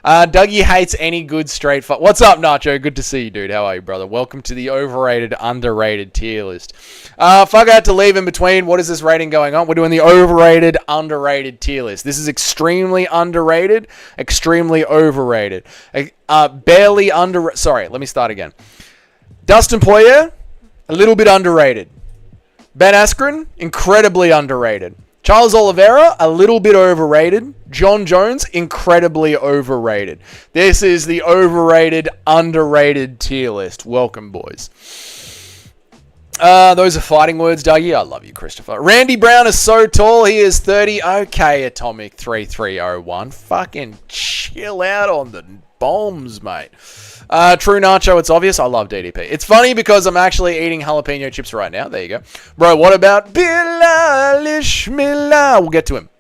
Dougie hates any good straight fight. What's up, Nacho? Good to see you, dude. How are you, brother? Welcome to the overrated, underrated tier list. Fuck, I had to leave in between. What is this rating going on? We're doing the overrated, underrated tier list. This is extremely underrated, extremely overrated. Barely under... Sorry, let me start again. Dustin Poirier, a little bit underrated. Ben Askren, incredibly underrated. Charles Oliveira, a little bit overrated. John Jones, incredibly overrated. This is the overrated, underrated tier list. Welcome, boys. Those are fighting words, Dougie. I love you, Christopher. Randy Brown is so tall. He is 30. Okay, Atomic 3301. Fucking chill out on the bombs, mate. True Nacho, it's obvious. I love DDP. It's funny because I'm actually eating jalapeno chips right now. There you go. Bro, what about Bilal Ishmael? We'll get to him.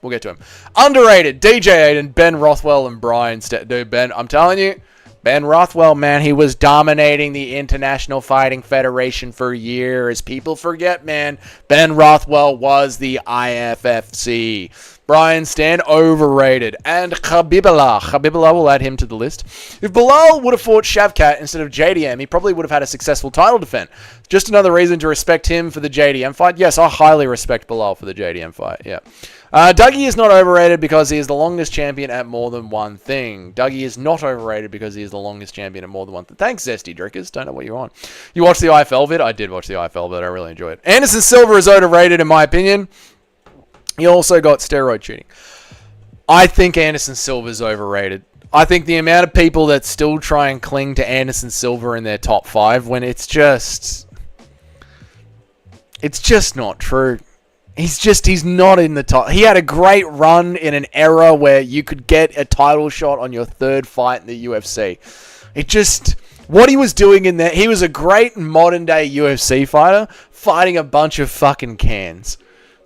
Underrated. DJ Aiden, Ben Rothwell, and Brian. Dude, Ben, I'm telling you, Ben Rothwell, man, he was dominating the International Fighting Federation for years. People forget, man. Ben Rothwell was the IFFC. Brian Stan, overrated. And Khabibullah will add him to the list. If Bilal would have fought Shavkat instead of JDM, he probably would have had a successful title defense. Just another reason to respect him for the JDM fight. Yes, I highly respect Bilal for the JDM fight. Yeah. Dougie is not overrated because he is the longest champion at more than one thing. Dougie is not overrated because he is the longest champion at more than one thing. Thanks, Zesty Drickers. Don't know what you're on. You watched the IFL vid? I did watch the IFL vid. I really enjoyed it. Anderson Silva is overrated in my opinion. He also got steroid shooting. I think Anderson Silva is overrated. I think the amount of people that still try and cling to Anderson Silva in their top 5 when it's just not true. He's not in the top. He had a great run in an era where you could get a title shot on your third fight in the UFC. It just... What he was doing in there... He was a great modern-day UFC fighter fighting a bunch of fucking cans.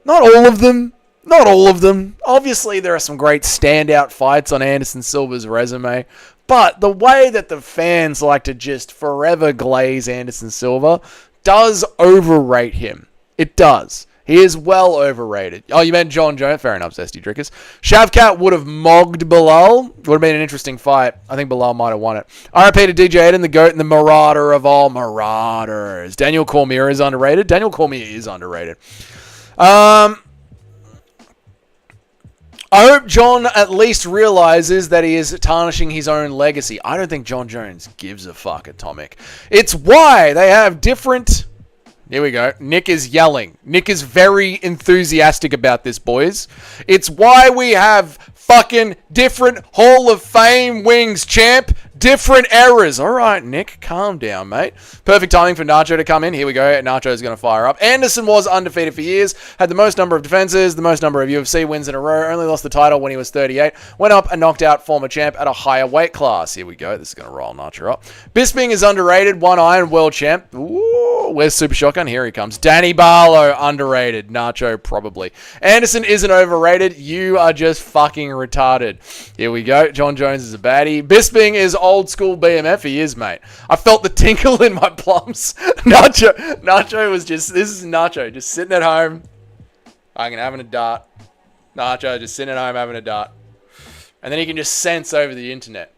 Not all of them. Not all of them. Obviously, there are some great standout fights on Anderson Silva's resume. But the way that the fans like to just forever glaze Anderson Silva does overrate him. It does. He is well overrated. Oh, you meant John Jones? Fair enough, Zesty Drinkers. Shavkat would have mogged Bilal. Would have been an interesting fight. I think Bilal might have won it. RIP to DJ Eden, the GOAT and the marauder of all marauders. Daniel Cormier is underrated. Daniel Cormier is underrated. I hope John at least realizes that he is tarnishing his own legacy. I don't think John Jones gives a fuck, Atomic. It's why they have different... Here we go. Nick is yelling. Nick is very enthusiastic about this, boys. It's why we have fucking different Hall of Fame wings, champ. Different eras. All right, Nick, calm down, mate. Perfect timing for Nacho to come in. Here we go. Nacho's going to fire up. Anderson was undefeated for years. Had the most number of defenses, the most number of UFC wins in a row. Only lost the title when he was 38. Went up and knocked out former champ at a higher weight class. Here we go. This is going to roll Nacho up. Bisping is underrated. One Iron World champ. Ooh, where's Super Shotgun? Here he comes. Danny Barlow, underrated. Nacho, probably. Anderson isn't overrated. You are just fucking retarded. Here we go. John Jones is a baddie. Bisping is old school BMF. He is, mate. I felt the tinkle in my plums. Nacho was just... This is Nacho just sitting at home. Having a dart. Nacho just sitting at home having a dart. And then he can just sense over the internet.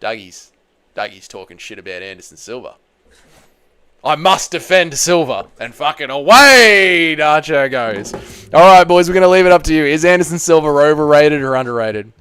Dougie's talking shit about Anderson Silva. I must defend Silva. And fucking away Nacho goes. Alright, boys, we're going to leave it up to you. Is Anderson Silva overrated or underrated?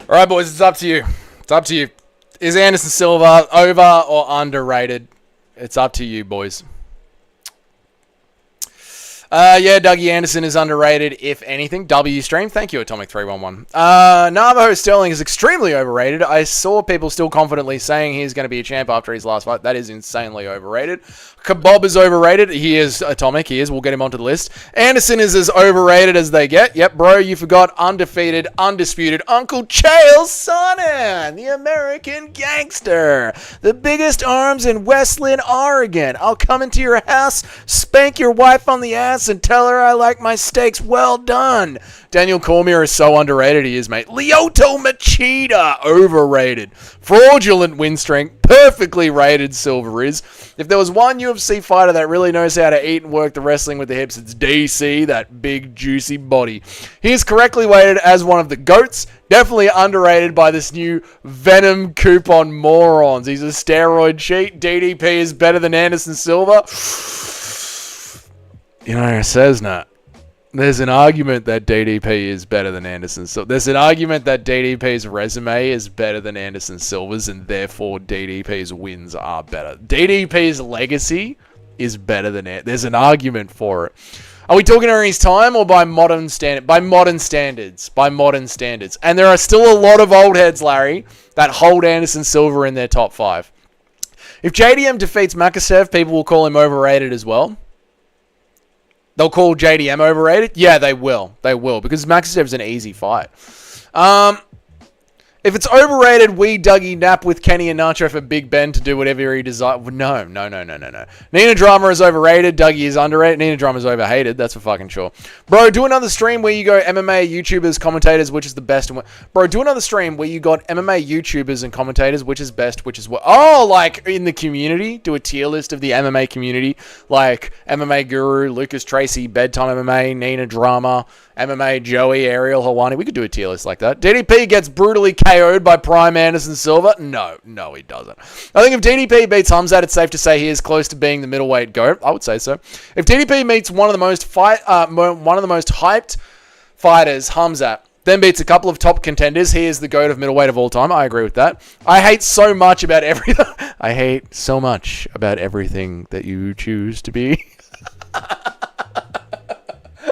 All right, boys, it's up to you. It's up to you. Is Anderson Silva over or underrated? It's up to you, boys. Yeah, Dougie Anderson is underrated, if anything. W stream. Thank you, Atomic311. Navajo Sterling is extremely overrated. I saw people still confidently saying he's going to be a champ after his last fight. That is insanely overrated. Kebab is overrated. He is Atomic. He is. We'll get him onto the list. Anderson is as overrated as they get. Yep, bro, you forgot undefeated, undisputed Uncle Chael Sonnen, the American gangster. The biggest arms in Westland, Oregon. I'll come into your house, spank your wife on the ass, and tell her I like my steaks well done. Daniel Cormier is so underrated. He is, mate. Lyoto Machida, overrated. Fraudulent win streak. Perfectly rated Silver is. If there was one UFC fighter that really knows how to eat and work the wrestling with the hips, it's DC, that big juicy body. He is correctly weighted as one of the GOATs. Definitely underrated by this new Venom coupon morons. He's a steroid cheat. DDP is better than Anderson Silva. You know, it says not. There's an argument that DDP is better than Anderson Silva. There's an argument that DDP's resume is better than Anderson Silva's, and therefore DDP's wins are better. DDP's legacy is better than it. There's an argument for it. Are we talking during his time or by modern standard? By modern standards. By modern standards. And there are still a lot of old heads, Larry, that hold Anderson Silva in their top 5. If JDM defeats Makachev, people will call him overrated as well. They'll call JDM overrated? Yeah, they will. They will, because Makachev's an easy fight. If it's overrated, we Dougie nap with Kenny and Nacho for Big Ben to do whatever he desires. No. Nina Drama is overrated. Dougie is underrated. Nina Drama is overhated. That's for fucking sure. Bro, do another stream where you go MMA, YouTubers, commentators, which is the best. Bro, do another stream where you got MMA, YouTubers, and commentators, which is best, which is what. Oh, like in the community? Do a tier list of the MMA community. Like MMA Guru, Lucas Tracy, Bedtime MMA, Nina Drama, MMA Joey, Ariel Hawani. We could do a tier list like that. DDP gets brutally KO'd by Prime Anderson Silva. No, he doesn't. I think if DDP beats Khamzat, it's safe to say he is close to being the middleweight GOAT. I would say so. If DDP meets one of the most hyped fighters, Khamzat, then beats a couple of top contenders, he is the GOAT of middleweight of all time. I agree with that. I hate so much about everything. I hate so much about everything that you choose to be.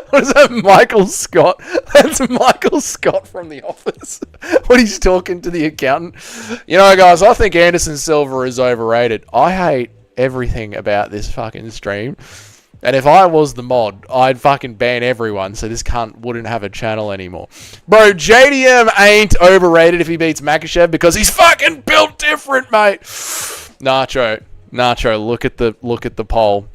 What is that, Michael Scott? That's Michael Scott from The Office. When he's talking to the accountant. You know, guys, I think Anderson Silva is overrated. I hate everything about this fucking stream. And if I was the mod, I'd fucking ban everyone so this cunt wouldn't have a channel anymore. Bro, JDM ain't overrated if he beats Makhachev because he's fucking built different, mate. Nacho, look at the poll.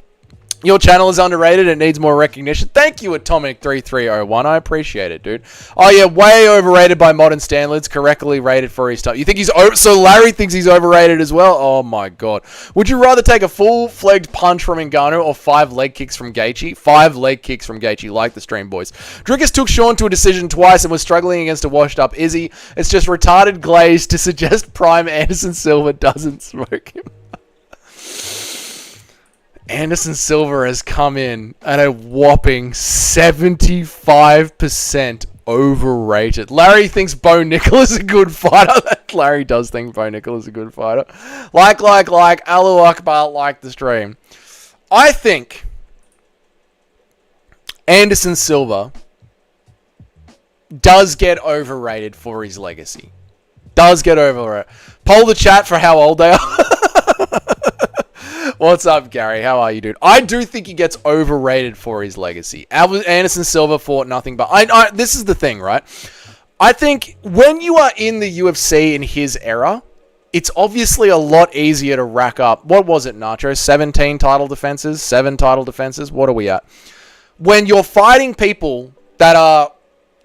Your channel is underrated. It needs more recognition. Thank you, Atomic3301. I appreciate it, dude. Oh, yeah, way overrated by modern standards. Correctly rated for his time. You think he's so Larry thinks he's overrated as well? Oh, my God. Would you rather take a full-flagged punch from Ngannou or 5 leg kicks from Gaethje? 5 leg kicks from Gaethje, like the stream, boys. Drickus took Sean to a decision twice and was struggling against a washed-up Izzy. It's just retarded glaze to suggest prime Anderson Silva doesn't smoke him. Anderson Silva has come in at a whopping 75% overrated. Larry thinks Bo Nickel is a good fighter. Larry does think Bo Nickel is a good fighter. Like, Alu Akbar, like the stream. I think Anderson Silva does get overrated for his legacy. Does get overrated. Poll the chat for how old they are. What's up, Gary? How are you, dude? I do think he gets overrated for his legacy. Anderson Silva fought nothing but... this is the thing, right? I think when you are in the UFC in his era, it's obviously a lot easier to rack up... What was it, Nacho? 17 title defenses? 7 title defenses? What are we at? When you're fighting people that are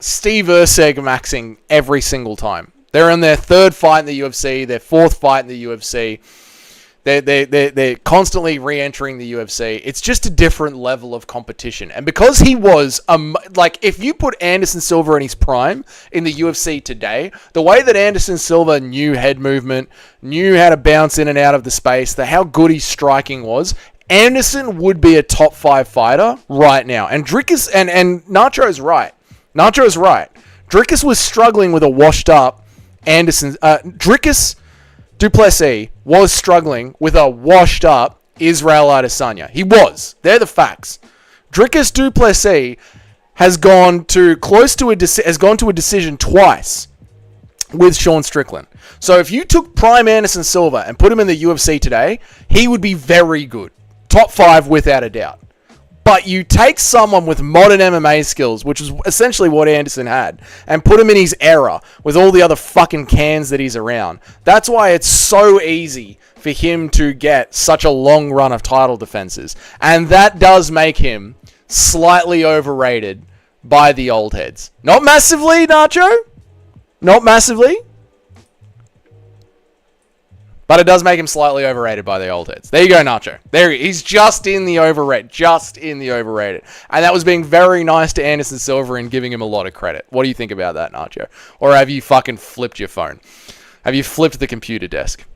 Steve Erceg maxing every single time. They're in their 3rd fight in the UFC, their 4th fight in the UFC... They're constantly re-entering the UFC. It's just a different level of competition. And because he was, if you put Anderson Silva in his prime in the UFC today, the way that Anderson Silva knew head movement, knew how to bounce in and out of the space, how good his striking was, Anderson would be a top 5 fighter right now. And Drickus, and Nacho's right. Nacho's right. Drickus was struggling with a washed up Anderson, Drickus Duplessis was struggling with a washed-up Israel Adesanya. He was. They're the facts. Drickus Duplessis has gone to a decision twice with Sean Strickland. So if you took prime Anderson Silva and put him in the UFC today, he would be very good. Top 5 without a doubt. But you take someone with modern MMA skills, which is essentially what Anderson had, and put him in his era with all the other fucking cans that he's around. That's why it's so easy for him to get such a long run of title defenses. And that does make him slightly overrated by the old heads. Not massively, Nacho. Not massively. But it does make him slightly overrated by the old heads. There you go, Nacho. He's just in the overrated. Just in the overrated. And that was being very nice to Anderson Silva and giving him a lot of credit. What do you think about that, Nacho? Or have you fucking flipped your phone? Have you flipped the computer desk?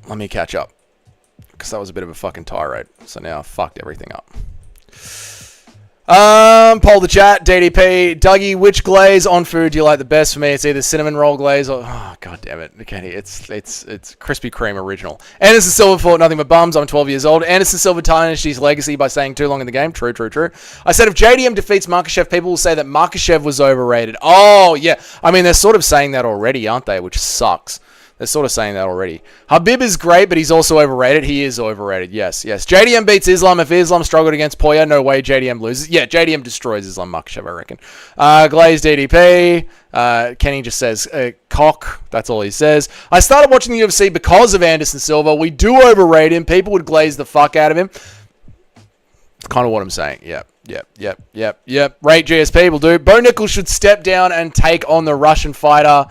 Let me catch up. Because that was a bit of a fucking tirade. So now I've fucked everything up. Poll the chat, DDP, Dougie, which glaze on food do you like the best? For me, it's either cinnamon roll glaze or, oh, god damn it, okay, it's Krispy Kreme original. Anderson Silva fought nothing but bums. I'm 12 years old. Anderson Silva tarnished his legacy by saying too long in the game. True. I said if JDM defeats Makhachev, people will say that Makhachev was overrated. Oh, yeah. I mean, they're sort of saying that already, aren't they? Which sucks. They're sort of saying that already. Habib is great, but he's also overrated. He is overrated. Yes. JDM beats Islam. If Islam struggled against Poya, no way JDM loses. Yeah, JDM destroys Islam Makhachev, I reckon. Glaze DDP. Kenny just says, cock. That's all he says. I started watching the UFC because of Anderson Silva. We do overrate him. People would glaze the fuck out of him. That's kind of what I'm saying. Yep. Rate GSP will do. Bo Nickel should step down and take on the Russian fighter.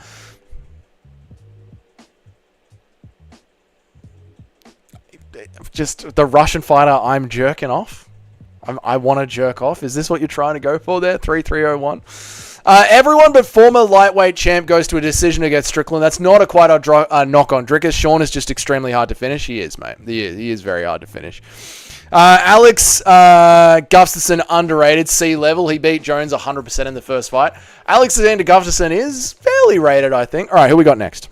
Just the Russian fighter I'm jerking off. I want to jerk off. Is this what you're trying to go for there? 3301. Everyone but former lightweight champ goes to a decision against Strickland. That's not a quite a knock on Drickus. Sean is just extremely hard to finish. He is, mate. He is very hard to finish. Alex Gustafsson underrated. C level. He beat Jones 100% in the first fight. Alexander Gustafsson is fairly rated, I think. All right, who we got next?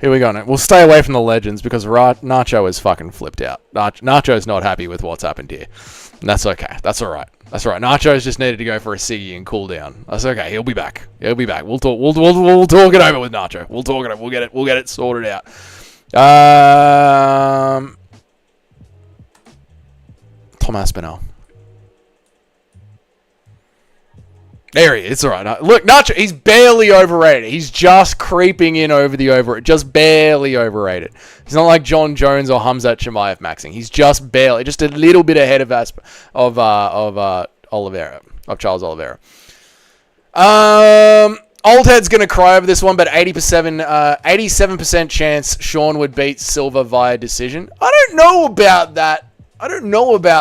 Here we go. Now. We'll stay away from the legends because Nacho is fucking flipped out. Nacho's not happy with what's happened here. And that's okay. That's all right. That's all right. Nacho's just needed to go for a ciggy and cool down. That's okay. He'll be back. He'll be back. We'll talk. We'll talk it over with Nacho. We'll talk it over. We'll get it sorted out. Tom Aspinall. There he is. It's all right. Look, Nacho, he's barely overrated. He's just creeping in over the just barely overrated. He's not like John Jones or Khamzat Chimaev maxing. He's just barely, just a little bit ahead of Oliveira, of Charles Oliveira. Old head's gonna cry over this one, but 87% chance Sean would beat Silva via decision. I don't know about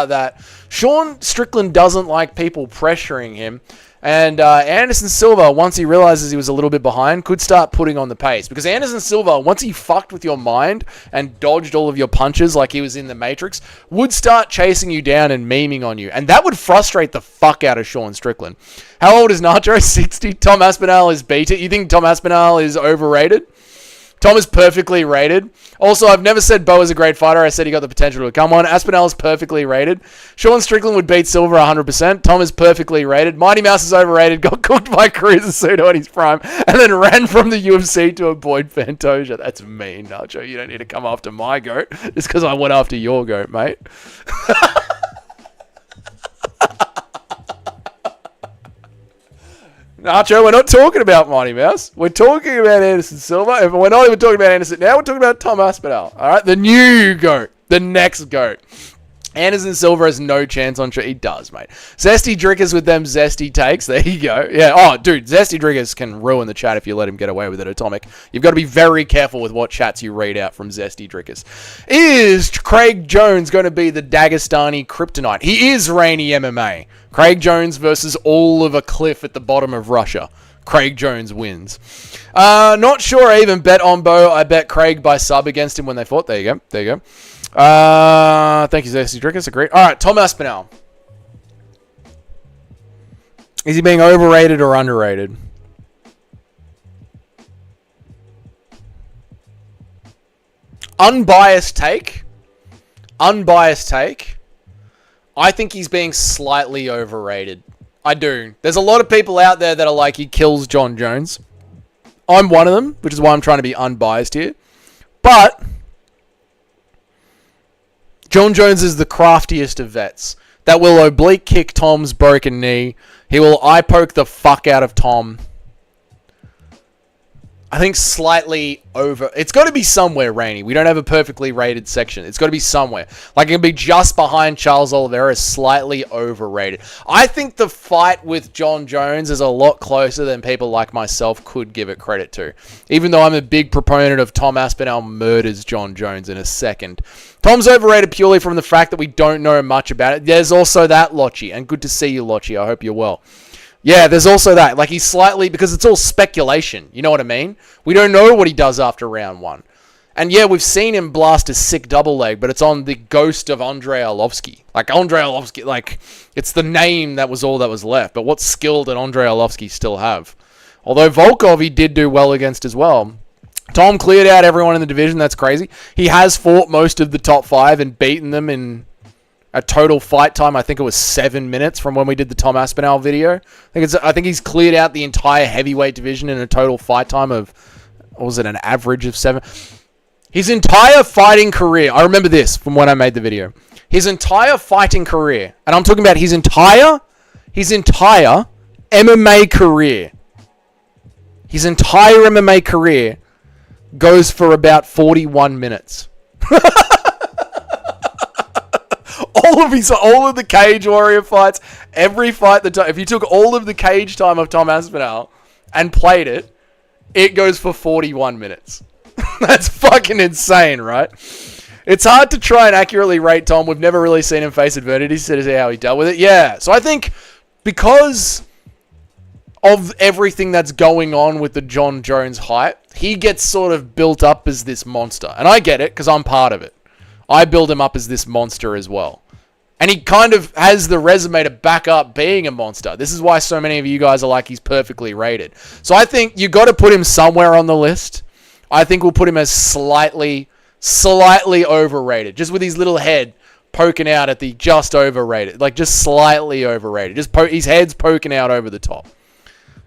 that. Sean Strickland doesn't like people pressuring him. And Anderson Silva, once he realizes he was a little bit behind, could start putting on the pace. Because Anderson Silva, once he fucked with your mind and dodged all of your punches like he was in the Matrix, would start chasing you down and memeing on you. And that would frustrate the fuck out of Sean Strickland. How old is Nacho? 60. Tom Aspinall is beat it. You think Tom Aspinall is overrated? Tom is perfectly rated. Also, I've never said Bo is a great fighter. I said he got the potential to come on. Aspinall is perfectly rated. Sean Strickland would beat Silva 100%. Tom is perfectly rated. Mighty Mouse is overrated. Got cooked by Cruz Asuto in his prime. And then ran from the UFC to avoid Fantasia. That's mean, Nacho. You don't need to come after my goat. Just because I went after your goat, mate. Nacho, we're not talking about Mighty Mouse. We're talking about Anderson Silva. And we're not even talking about Anderson now. We're talking about Tom Aspinall. All right, the new GOAT. The next GOAT. Anderson Silva has no chance on... He does, mate. Zesty Drinkers with them zesty takes. There you go. Yeah. Oh, dude, Zesty Drinkers can ruin the chat if you let him get away with it, Atomic. You've got to be very careful with what chats you read out from Zesty Drinkers. Is Craig Jones going to be the Dagestani kryptonite? He is Rainy MMA. Craig Jones versus Oliver Cliff at the bottom of Russia. Craig Jones wins. Not sure I even bet on Bo. I bet Craig by sub against him when they fought. There you go. Thank you, Zesty Drinkers. Agreed. All right, Tom Aspinall. Is he being overrated or underrated? Unbiased take. I think he's being slightly overrated. I do. There's a lot of people out there that are like, he kills John Jones. I'm one of them, which is why I'm trying to be unbiased here. But John Jones is the craftiest of vets. That will oblique kick Tom's broken knee. He will eye poke the fuck out of Tom. I think slightly over. It's got to be somewhere, Rainy. We don't have a perfectly rated section. It's got to be somewhere. Like, it can be just behind Charles Oliveira, slightly overrated. I think the fight with John Jones is a lot closer than people like myself could give it credit to. Even though I'm a big proponent of Tom Aspinall murders John Jones in a second. Tom's overrated purely from the fact that we don't know much about it. There's also that, Lochy. And good to see you, Lochy. I hope you're well. Yeah, there's also that. Like, he's slightly... Because it's all speculation. You know what I mean? We don't know what he does after round one. And yeah, we've seen him blast a sick double leg, but it's on the ghost of Andrei Arlovsky. Like, Andrei Arlovsky... Like, it's the name that was all that was left. But what skill did Andrei Arlovsky still have? Although Volkov, he did do well against as well. Tom cleared out everyone in the division. That's crazy. He has fought most of the top 5 and beaten them in... a total fight time, I think it was 7 minutes from when we did the Tom Aspinall video. I think he's cleared out the entire heavyweight division in a total fight time of, what was it, an average of 7? His entire fighting career, I remember this from when I made the video. His entire fighting career, and I'm talking about his entire MMA career. His entire MMA career goes for about 41 minutes. All of the Cage Warrior fights, every fight if you took all of the cage time of Tom Aspinall and played it, it goes for 41 minutes. That's fucking insane, right? It's hard to try and accurately rate Tom. We've never really seen him face adversity, so to see how he dealt with it. Yeah, so I think because of everything that's going on with the John Jones hype, he gets sort of built up as this monster. And I get it, because I'm part of it. I build him up as this monster as well. And he kind of has the resume to back up being a monster. This is why so many of you guys are like, he's perfectly rated. So I think you got to put him somewhere on the list. I think we'll put him as slightly overrated, just with his little head poking out at the just overrated, like just slightly overrated. Just his head's poking out over the top.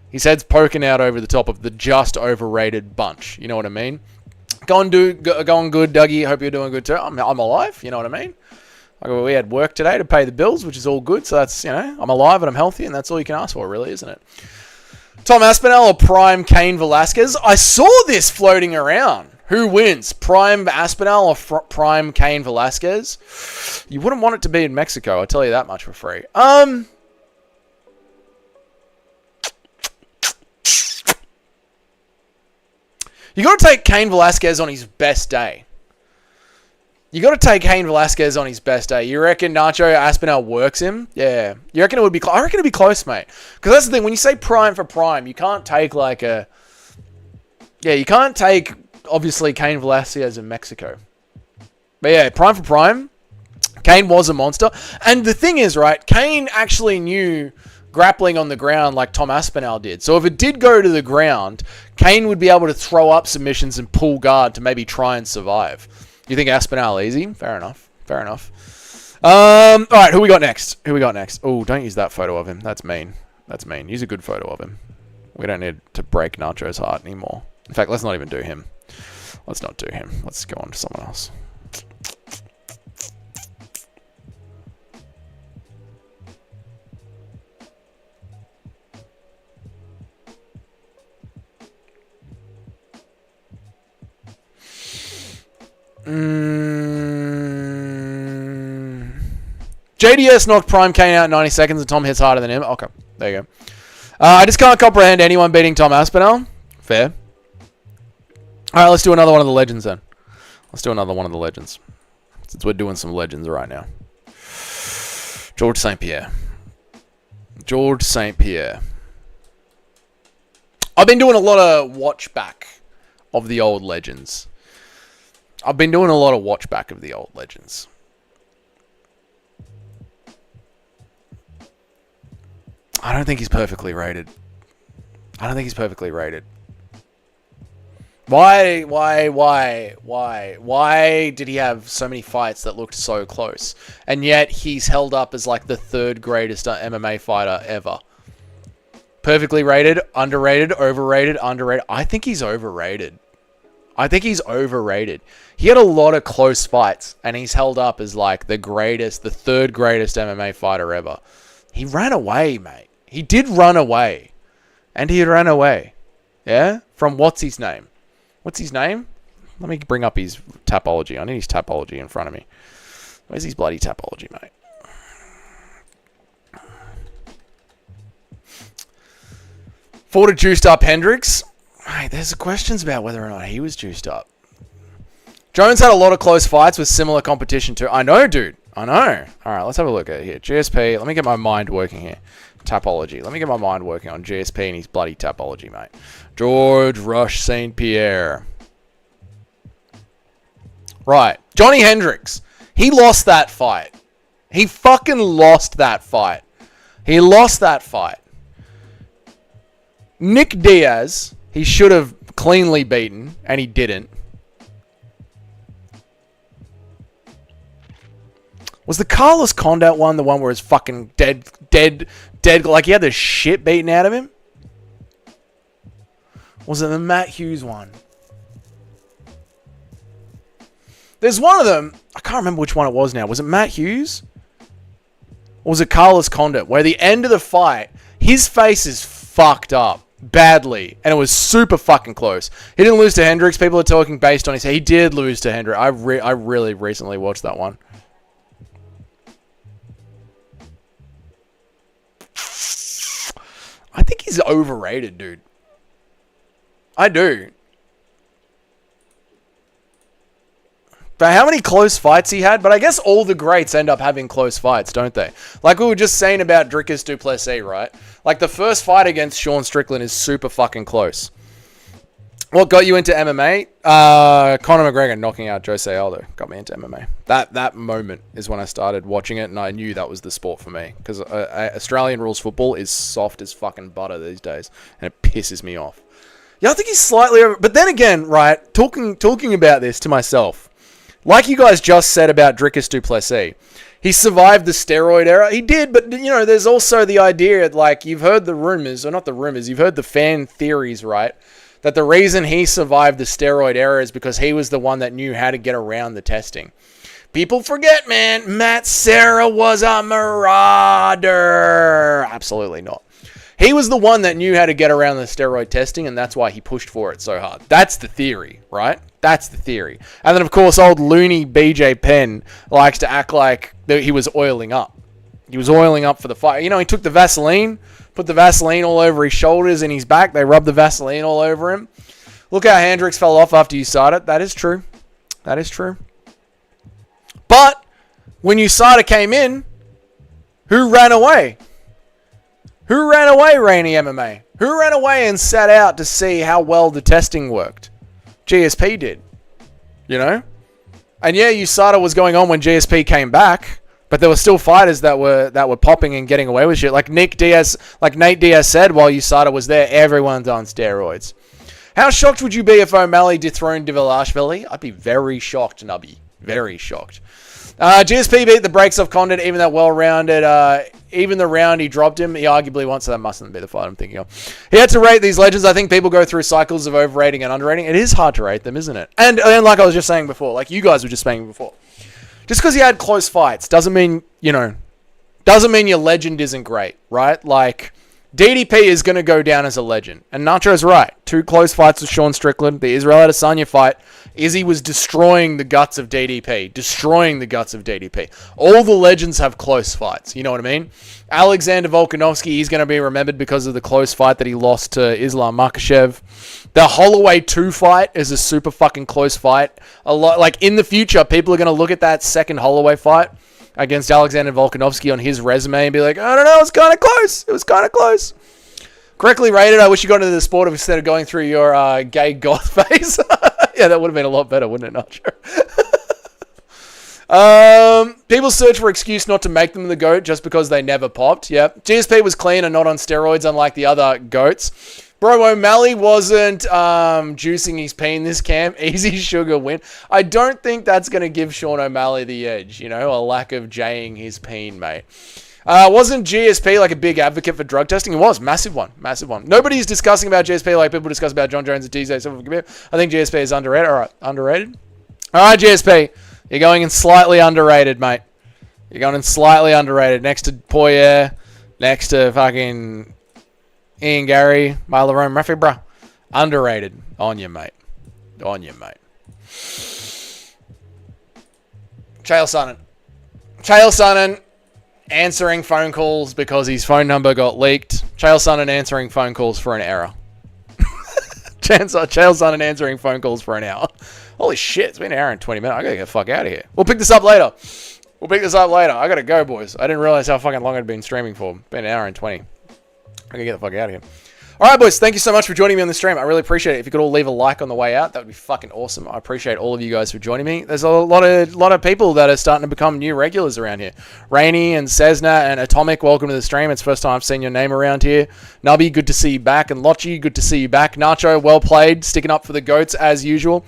His head's poking out over the top of the just overrated bunch. You know what I mean? Going good, Dougie. Hope you're doing good too. I'm alive. You know what I mean? Like, we had work today to pay the bills, which is all good. So that's, I'm alive and I'm healthy, and that's all you can ask for, really, isn't it? Tom Aspinall or Prime Cain Velasquez? I saw this floating around. Who wins? Prime Aspinall or Prime Cain Velasquez? You wouldn't want it to be in Mexico, I'll tell you that much for free. You got to take Cain Velasquez on his best day. You got to take Cain Velasquez on his best day. You reckon Nacho Aspinall works him? Yeah. You reckon it would be I reckon it'd be close, mate. Because that's the thing. When you say prime for prime, you can't take like a... Yeah, you can't take, obviously, Cain Velasquez in Mexico. But yeah, prime for prime. Cain was a monster. And the thing is, right, Cain actually knew grappling on the ground like Tom Aspinall did. So if it did go to the ground, Cain would be able to throw up submissions and pull guard to maybe try and survive. You think Aspinall easy? Fair enough. All right, who we got next? Oh, don't use that photo of him. That's mean. Use a good photo of him. We don't need to break Nacho's heart anymore. In fact, let's not even do him. Let's not do him. Let's go on to someone else. JDS knocked Prime Cain out in 90 seconds and Tom hits harder than him. Okay, there you go. I just can't comprehend anyone beating Tom Aspinall. Fair. Alright, let's do another one of the legends then. Since we're doing some legends right now. George St. Pierre. I've been doing a lot of watch back of the old legends. I don't think he's perfectly rated. Why did he have so many fights that looked so close? And yet he's held up as like the third greatest MMA fighter ever. Perfectly rated, underrated, overrated, underrated. I think he's overrated. He had a lot of close fights, and he's held up as like the third greatest MMA fighter ever. He ran away, mate. He did run away. And he ran away. Yeah? From what's his name? Let me bring up his Tapology. I need his Tapology in front of me. Where's his bloody Tapology, mate? Fought a juiced up Hendricks. Mate, there's questions about whether or not he was juiced up. Jones had a lot of close fights with similar competition too. I know, dude. I know. All right, let's have a look at it here. GSP. Let me get my mind working here. Tapology. Let me get my mind working on GSP and his bloody Tapology, mate. George Rush St. Pierre. Right. Johnny Hendricks. He lost that fight. He fucking lost that fight. Nick Diaz, he should have cleanly beaten, and he didn't. Was the Carlos Condit one the one where it's fucking dead, like he had the shit beaten out of him? Was it the Matt Hughes one? There's one of them, I can't remember which one it was now. Was it Matt Hughes? Or was it Carlos Condit? Where the end of the fight, his face is fucked up badly, and it was super fucking close. He didn't lose to Hendricks. People are talking based on his... He did lose to Hendricks. I really recently watched that one. I think he's overrated, dude. I do. But how many close fights he had? But I guess all the greats end up having close fights, don't they? Like we were just saying about Dricus du Plessis, right? Like the first fight against Sean Strickland is super fucking close. What got you into MMA? Conor McGregor knocking out Jose Aldo got me into MMA. That moment is when I started watching it, and I knew that was the sport for me. Because Australian rules football is soft as fucking butter these days, and it pisses me off. Yeah, I think he's slightly over. But then again, right, talking about this to myself, like you guys just said about Dricus du Plessis, he survived the steroid era. He did, but, you know, there's also the idea, like, you've heard the rumors, or not the rumors, you've heard the fan theories, right, that the reason he survived the steroid era is because he was the one that knew how to get around the testing. People forget, man, Matt Serra was a marauder. Absolutely not. He was the one that knew how to get around the steroid testing, and that's why he pushed for it so hard. That's the theory, right? That's the theory. And then, of course, old loony BJ Penn likes to act like he was oiling up. He was oiling up for the fight. You know, he took the Vaseline, put the Vaseline all over his shoulders and his back. They rubbed the Vaseline all over him. Look how Hendricks fell off after USADA. That is true. That is true. But when USADA came in, who ran away? Who ran away, Rainy MMA? Who ran away and sat out to see how well the testing worked? GSP did. You know? And yeah, USADA was going on when GSP came back, but there were still fighters that were popping and getting away with shit. Like Nate Diaz said while USADA was there, everyone's on steroids. How shocked would you be if O'Malley dethroned Dvalishvili? I'd be very shocked, Nubby. Very shocked. GSP beat the brakes off Condit, even that well-rounded, even the round he dropped him, he arguably won, so that mustn't be the fight I'm thinking of. He had to rate these legends. I think people go through cycles of overrating and underrating. It is hard to rate them, isn't it? And like I was just saying before, like you guys were just saying before, just because he had close fights doesn't mean your legend isn't great, right? Like, DDP is going to go down as a legend. And Nacho's right. 2 close fights with Sean Strickland. The Israel Adesanya fight. Izzy was destroying the guts of DDP. Destroying the guts of DDP. All the legends have close fights. You know what I mean? Alexander Volkanovski, he's going to be remembered because of the close fight that he lost to Islam Makhachev. The Holloway 2 fight is a super fucking close fight. A lot, like, in the future, people are going to look at that second Holloway fight against Alexander Volkanovski on his resume and be like, I don't know, it's kind of close. It was kind of close. Correctly rated. I wish you got into the sport instead of going through your gay goth phase. Yeah, that would have been a lot better, wouldn't it, Nacho? People search for excuse not to make them the GOAT just because they never popped. Yeah. GSP was clean and not on steroids, unlike the other GOATs. Bro, O'Malley wasn't juicing his peen this camp. Easy sugar win. I don't think that's going to give Sean O'Malley the edge, you know, a lack of jaying his peen, mate. Wasn't GSP like a big advocate for drug testing? It was. Massive one. Massive one. Nobody's discussing about GSP like people discuss about John Jones and TJ. I think GSP is underrated. All right. Underrated? All right, GSP. You're going in slightly underrated, mate. You're going in slightly underrated. Next to Poirier. Next to fucking Ian Gary. Marlon Murphy, bro. Underrated. On you, mate. On you, mate. Chael Sonnen. Chael Sonnen answering phone calls because his phone number got leaked. Chael Sonnen answering phone calls for an error. Chael Sonnen answering phone calls for an hour. Holy shit, it's been an hour and 20 minutes. I gotta get the fuck out of here. We'll pick this up later. I gotta go, boys. I didn't realize how fucking long I'd been streaming for. Been an hour and 20. I gotta get the fuck out of here. Alright, boys, thank you so much for joining me on the stream. I really appreciate it. If you could all leave a like on the way out, that would be fucking awesome. I appreciate all of you guys for joining me. There's a lot of people that are starting to become new regulars around here. Rainy and Cessna and Atomic, welcome to the stream. It's the first time I've seen your name around here. Nubby, good to see you back. And Lotchi, good to see you back. Nacho, well played. Sticking up for the GOATs as usual.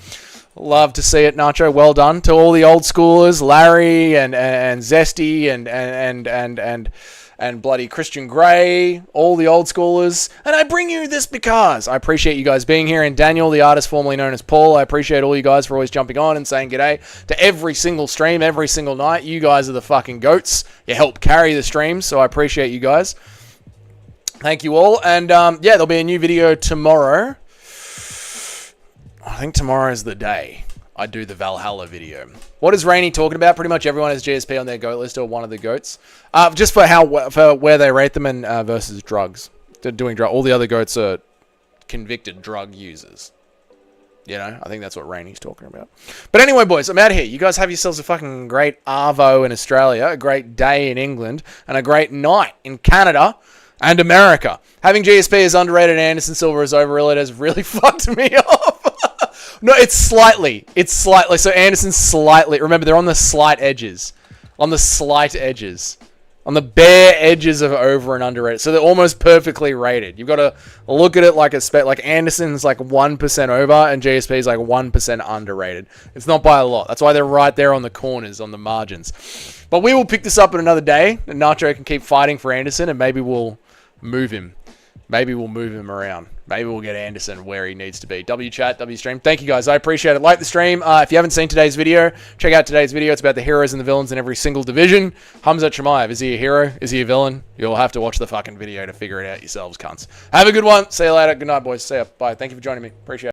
Love to see it, Nacho. Well done. To all the old schoolers, Larry and Zesty and bloody Christian Grey, all the old schoolers. And I bring you this because I appreciate you guys being here. And Daniel, the artist formerly known as Paul, I appreciate all you guys for always jumping on and saying g'day to every single stream, every single night. You guys are the fucking GOATs. You help carry the streams, so I appreciate you guys. Thank you all. And yeah, there'll be a new video tomorrow. I think tomorrow is the day I do the Valhalla video. What is Rainey talking about? Pretty much everyone has GSP on their GOAT list or one of the GOATs. Just for where they rate them and versus drugs. They're doing drug. All the other GOATs are convicted drug users. You know, I think that's what Rainey's talking about. But anyway, boys, I'm out of here. You guys have yourselves a fucking great Arvo in Australia, a great day in England, and a great night in Canada and America. Having GSP as underrated and Anderson Silva as overrated has really fucked me off. No, it's slightly. So Anderson's slightly. Remember, they're on the slight edges. On the slight edges. on the bare edges of over and underrated. So they're almost perfectly rated. You've got to look at it like like Anderson's like 1% over and GSP's like 1% underrated. It's not by a lot. That's why they're right there on the corners, on the margins. But we will pick this up at another day, and Nacho can keep fighting for Anderson, and maybe we'll move him. Maybe we'll move him around. Maybe we'll get Anderson where he needs to be. WChat, WStream. Thank you, guys. I appreciate it. Like the stream. If you haven't seen today's video, check out today's video. It's about the heroes and the villains in every single division. Khamzat Chimaev. Is he a hero? Is he a villain? You'll have to watch the fucking video to figure it out yourselves, cunts. Have a good one. See you later. Good night, boys. See ya. Bye. Thank you for joining me. Appreciate it.